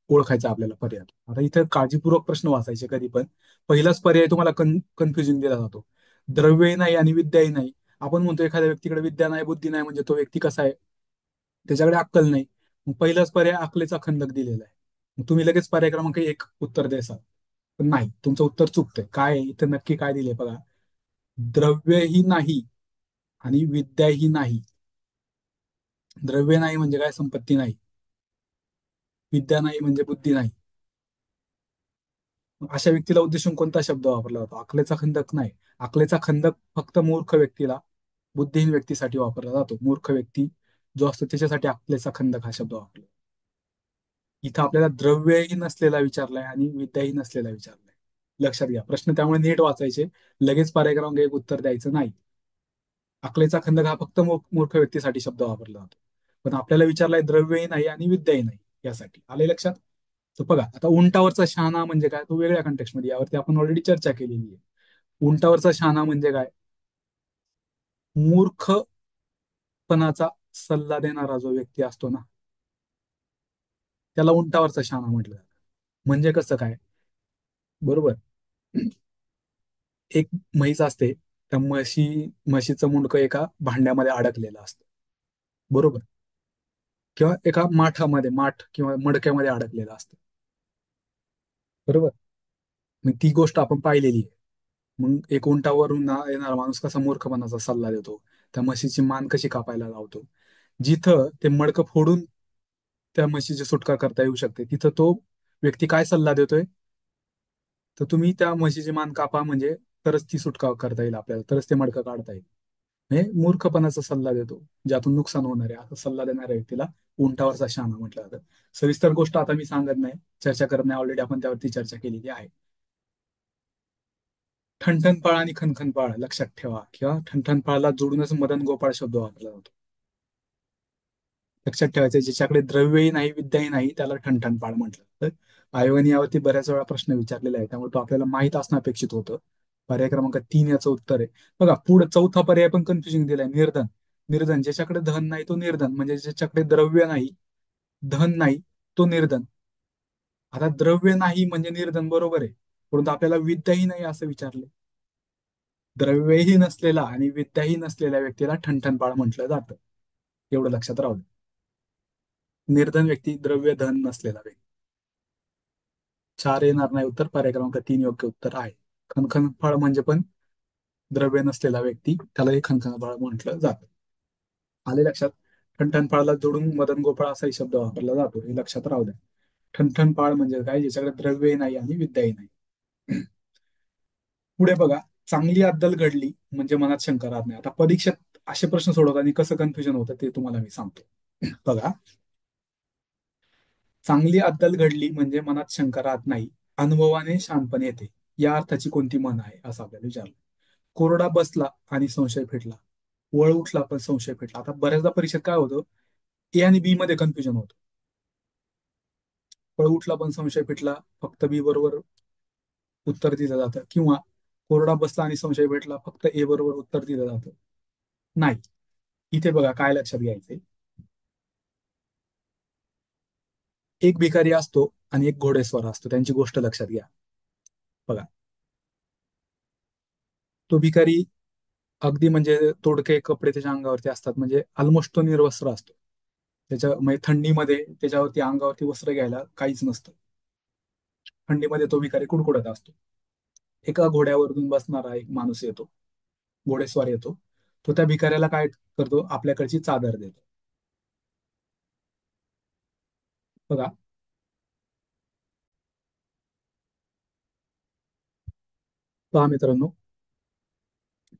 ओळखायचा आपल्याला, पर्याय. आता इथं काळजीपूर्वक प्रश्न वाचायचे कधी पण. पहिलाच पर्याय तुम्हाला कन्फ्युजन दिला जातो. द्रव्यही नाही आणि विद्याही नाही. आपण म्हणतो एखाद्या व्यक्तीकडे विद्या नाही, बुद्धी नाही, म्हणजे तो व्यक्ती कसा आहे? त्याच्याकडे अक्कल नाही. मग पहिलाच पर्याय अकलेचा खंदक दिलेला आहे. मग तुम्ही लगेच पर्याय क्रमांक एक उत्तर द्याल, पण नाही, तुमचं उत्तर चुकतंय. काय आहे इथं, नक्की काय दिले बघा. द्रव्यही नाही आणि विद्याही नाही. द्रव्य नाही म्हणजे काय? संपत्ती नाही. विद्या नाही म्हणजे बुद्धी नाही. अशा व्यक्तीला उद्देशून कोणता शब्द वापरला जातो? अकलेचा खंदक नाही. अकलेचा खंदक फक्त मूर्ख व्यक्तीला, बुद्धिहीन व्यक्तीसाठी वापरला जातो. मूर्ख व्यक्ती जो असतो त्याच्यासाठी अकलेचा खंदक हा शब्द वापरला. इथं आपल्याला द्रव्यही नसलेला विचारलाय आणि विद्याही नसलेला विचारलाय. लक्षात घ्या प्रश्न, त्यामुळे नीट वाचायचे. लगेच पर्याय क्रमांक एक उत्तर द्यायचं नाही. अकलेचा खंदक हा फक्त मूर्ख व्यक्तीसाठी शब्द वापरला जातो. पण आपल्याला विचारलाय द्रव्यही नाही आणि विद्याही नाही, यासाठी. आले लक्षात? तर बघा, आता उंटावरचा शहाणा म्हणजे काय, तो वेगळ्या कंटेक्स्ट मध्ये, यावरती आपण ऑलरेडी चर्चा केलेली आहे. उंटावरचा शहाणा म्हणजे काय? मूर्खपणाचा सल्ला देणारा जो व्यक्ती असतो ना, त्याला उंटावरचा शहाणा म्हटलं जातं. म्हणजे कसं काय? बरोबर. एक म्हैस असते, त्या म्हशीचं मुंडकं एका भांड्यामध्ये अडकलेलं असतं, बरोबर. किंवा एका माठ किंवा मडक्यामध्ये अडकलेलं असतं, बरोबर. मग ती गोष्ट आपण पाहिलेली आहे. मग एक उंटावरून येणारा माणूस कसा मूर्खपणाचा सल्ला देतो, त्या म्हशीची मान कशी कापायला लावतो. जिथं ते मडकं फोडून त्या म्हशीची सुटका करता येऊ शकते, तिथं तो व्यक्ती काय सल्ला देतोय? तर तुम्ही त्या म्हशीची मान कापा, म्हणजे तरच ती सुटका करता येईल आपल्याला, तरच ते मडकं काढता येईल. हे मूर्खपणाचा सल्ला देतो, ज्यातून नुकसान होणार आहे, असा सल्ला देणाऱ्या व्यक्तीला उंटावरचा शहाणा म्हटलं जातं. सविस्तर गोष्ट आता मी सांगत नाही, चर्चा करत नाही, ऑलरेडी आपण त्यावरती चर्चा केलेली आहे. ठणठणपाळ आणि खणखणपाळ लक्षात ठेवा, किंवा ठणठणपाळला जोडूनच मदन गोपाळ शब्द वापरला जातो. लक्षात ठेवायचं, ज्याच्याकडे द्रव्यही नाही विद्याही नाही त्याला ठणठणपाळ म्हटलं. तर आयोगाने यावरती बऱ्याच वेळा प्रश्न विचारलेला आहे, त्यामुळे तो आपल्याला माहित असणं अपेक्षित होतं. पर्याय क्रमांक 3 याचं उत्तर आहे. बघा, पुढे चौथा पर्याय पण कन्फ्युजिंग दिलाय, निर्धन. निर्धन, ज्याच्याकडे धन नाही तो निर्धन, म्हणजे ज्याच्याकडे द्रव्य नाही, धन नाही, तो निर्धन. आता द्रव्य नाही म्हणजे निर्धन, बरोबर आहे, परंतु आपल्याला विद्याही नाही असं विचारले. द्रव्यही नसलेला आणि विद्याही नसलेल्या व्यक्तीला ठणठणपाळ म्हटलं जातं. एवढं लक्षात राहू दे. निर्धन व्यक्ती, द्रव्य धन नसलेला व्यक्ती. 4 येणार नाही उत्तर, पर्याय क्रमांक 3 योग्य उत्तर आहे. खणखणपाळ म्हणजे पण द्रव्य नसलेला व्यक्ती, त्यालाही खणखणपाळ म्हटलं जातं. आले लक्षात? ठणठणपाळला जोडून मदन गोपाळ असाही शब्द वापरला जातो, हे लक्षात राहू द्या. ठणठणपाळ म्हणजे काय? ज्याच्याकडे द्रव्यही नाही आणि विद्याही नाही. पुढे बघा, चांगली अद्दल घडली म्हणजे मनात शंका राहत नाही. आता परीक्षेत असे प्रश्न सोडवताना कसं कन्फ्युजन होतं ते तुम्हाला मी सांगतो. बघा, चांगली अद्दल घडली म्हणजे मनात शंका राहत नाही, अनुभवाने शहाणपण येते, या अर्थाची कोणती म्हण आहे, असं आपल्याला विचारलं. कोरडा बसला आणि संशय फिटला, वळ उठला पण संशय फिटला. आता बऱ्याचदा परीक्षेत काय होतं, ए आणि बी मध्ये कन्फ्युजन होतं. वळ उठला पण संशय फिटला, फक्त बी बरोबर उत्तर दिलं जातं, किंवा कोरडा बसला आणि संशय भेटला, फक्त ए बरोबर उत्तर दिलं जातं. नाही, इथे बघा काय लक्षात घ्यायचंय. एक भिकारी असतो आणि एक घोडेस्वार असतो, त्यांची गोष्ट लक्षात घ्या. बघा, तो भिकारी अगदी म्हणजे तोडके कपडे त्याच्या अंगावरती असतात, म्हणजे ऑलमोस्ट तो निर्वस्त्र असतो. त्याच्या म्हणजे थंडीमध्ये त्याच्यावरती अंगावरती वस्त्र घ्यायला काहीच नसतं. थंडीमध्ये तो भिकारी कुडकुडत असतो. एका घोड्यावरून बसणारा एक माणूस येतो, घोडेस्वार येतो. तो त्या भिकाऱ्याला काय करतो, आपल्याकडची चादर देतो. बघा, पहा मित्रांनो,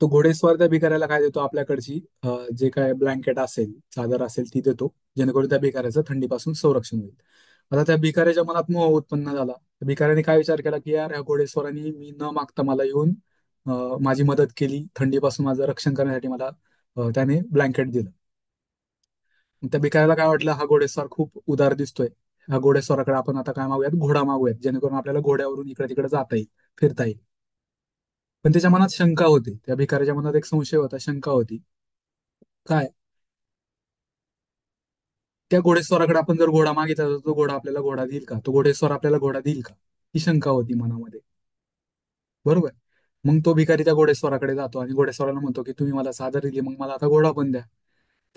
तो घोडेस्वार त्या भिकाऱ्याला काय देतो, आपल्याकडची जे काय ब्लँकेट असेल, चादर असेल ती देतो, जेणेकरून त्या भिकाऱ्याचं थंडीपासून संरक्षण होईल. आता त्या भिकाऱ्याच्या मनात मोह उत्पन्न झाला. त्या भिकाऱ्याने काय विचार केला की यार, ह्या घोडेस्वारांनी मी न मागता मला येऊन माझी मदत केली, थंडीपासून माझं रक्षण करण्यासाठी मला त्याने ब्लँकेट दिलं. मग त्या भिकाऱ्याला काय वाटलं, हा घोडेस्वार खूप उदार दिसतोय, ह्या घोडेस्वाराकडे आपण आता काय मागूयात, घोडा मागूयात, जेणेकरून आपल्याला घोड्यावरून इकडे तिकडे जाता येईल, फिरता येईल. पण त्याच्या मनात शंका होती, त्या भिकाऱ्याच्या मनात एक संशय होता, शंका होती. काय, त्या घोडेस्वाराकडे आपण जर घोडा मागितला तर तो घोडा आपल्याला घोडा देईल का, तो घोडेस्वार आपल्याला घोडा देईल का, ही शंका होती मनामध्ये. बरोबर. मग तो भिकारी त्या घोडेस्वाराकडे जातो आणि घोडेस्वाराला म्हणतो की तुम्ही मला चादर दिली, मग मला आता घोडा पण द्या.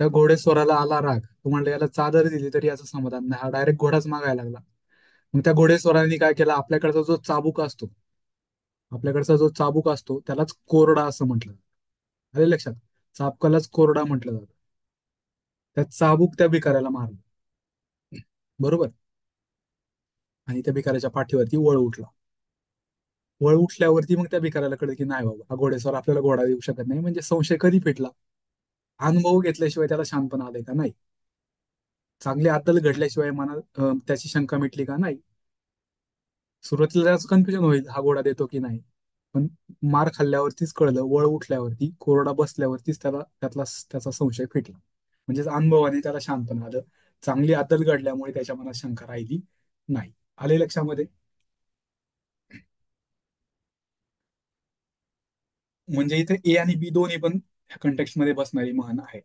त्या घोडेस्वाराला आला राग, तो म्हणला याला चादर दिली तरी याचं समाधान नाही, हा डायरेक्ट घोडाच मागायला लागला. मग त्या घोडेस्वारांनी काय केलं, आपल्याकडचा जो चाबूक असतो, आपल्याकडचा जो चाबूक असतो त्यालाच कोरडा असं म्हटलं जातं. आले लक्षात, चाबकालाच कोरडा म्हटलं जातं. त्या चाबूक त्या भिकाऱ्याला मारलं. बरोबर. आणि त्या भिकाऱ्याच्या पाठीवरती वळ उठला. वळ उठल्यावरती मग त्या भिकाऱ्याला कळलं की नाही बाबा, हा घोडेस्वार आपल्याला घोडा देऊ शकत नाही, म्हणजे संशय कधी पेटला, अनुभव घेतल्याशिवाय त्याला शांतपणा आलाय का नाही, चांगली अद्दल घडल्याशिवाय मनात त्याची शंका मिटली का नाही. सुरुवातीला त्याचं कन्फ्युजन होईल, हा घोडा देतो की नाही. पण मार खाल्ल्यावरतीच कळलं, वळ उठल्यावरती, कोरडा बसल्यावरतीच त्याला त्याचा संशय फिटला. म्हणजेच अनुभवाने त्याला शांतपणा आलं. चांगली अद्दल घडल्यामुळे त्याच्या मनात शंका राहिली नाही. आले लक्षामध्ये. म्हणजे इथे ए आणि बी दोन्ही पण कंटेक्स्ट मध्ये बसणारी म्हण आहे.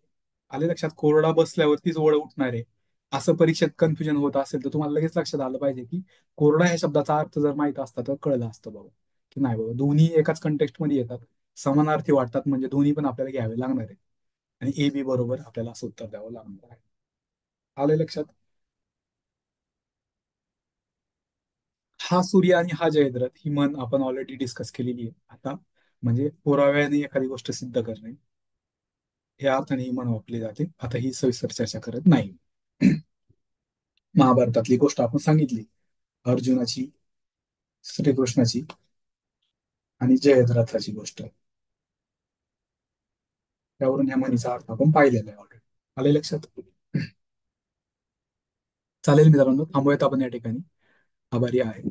आले लक्षात, कोरडा बसल्यावरतीच वळ उठणार आहे, असं परीक्षेत कन्फ्युजन होत असेल तर तुम्हाला लगेच लक्षात आलं पाहिजे की कोरडा ह्या शब्दाचा अर्थ जर माहित असता तर कळलं असतं बाबा, की नाही बाबा दोन्ही एकाच कंटेक्स्ट मध्ये येतात, समानार्थी वाटतात, म्हणजे दोन्ही पण आपल्याला घ्यावे लागणार आहे. आणि ए बी बरोबर आपल्याला असं उत्तर द्यावं लागणार आहे. आलं लक्षात. हा सूर्य आणि हा जयद्रथ ही म्हण आपण ऑलरेडी डिस्कस केलेली आहे आता. म्हणजे पुराव्याने एखादी गोष्ट सिद्ध करणे, या अर्थाने ही म्हण वापरली जाते. आता ही सविस्तर चर्चा करत नाही. महाभारतातली गोष्ट आपण सांगितली, अर्जुनाची, श्रीकृष्णाची आणि जयद्रथाची गोष्ट, त्यावरून ह्या म्हणीचा अर्थ आपण पाहिलेला आहे ऑलरेडी. आले लक्षात. चालेल मित्रांनो, थांबूयात आपण या ठिकाणी. आभारी आहे.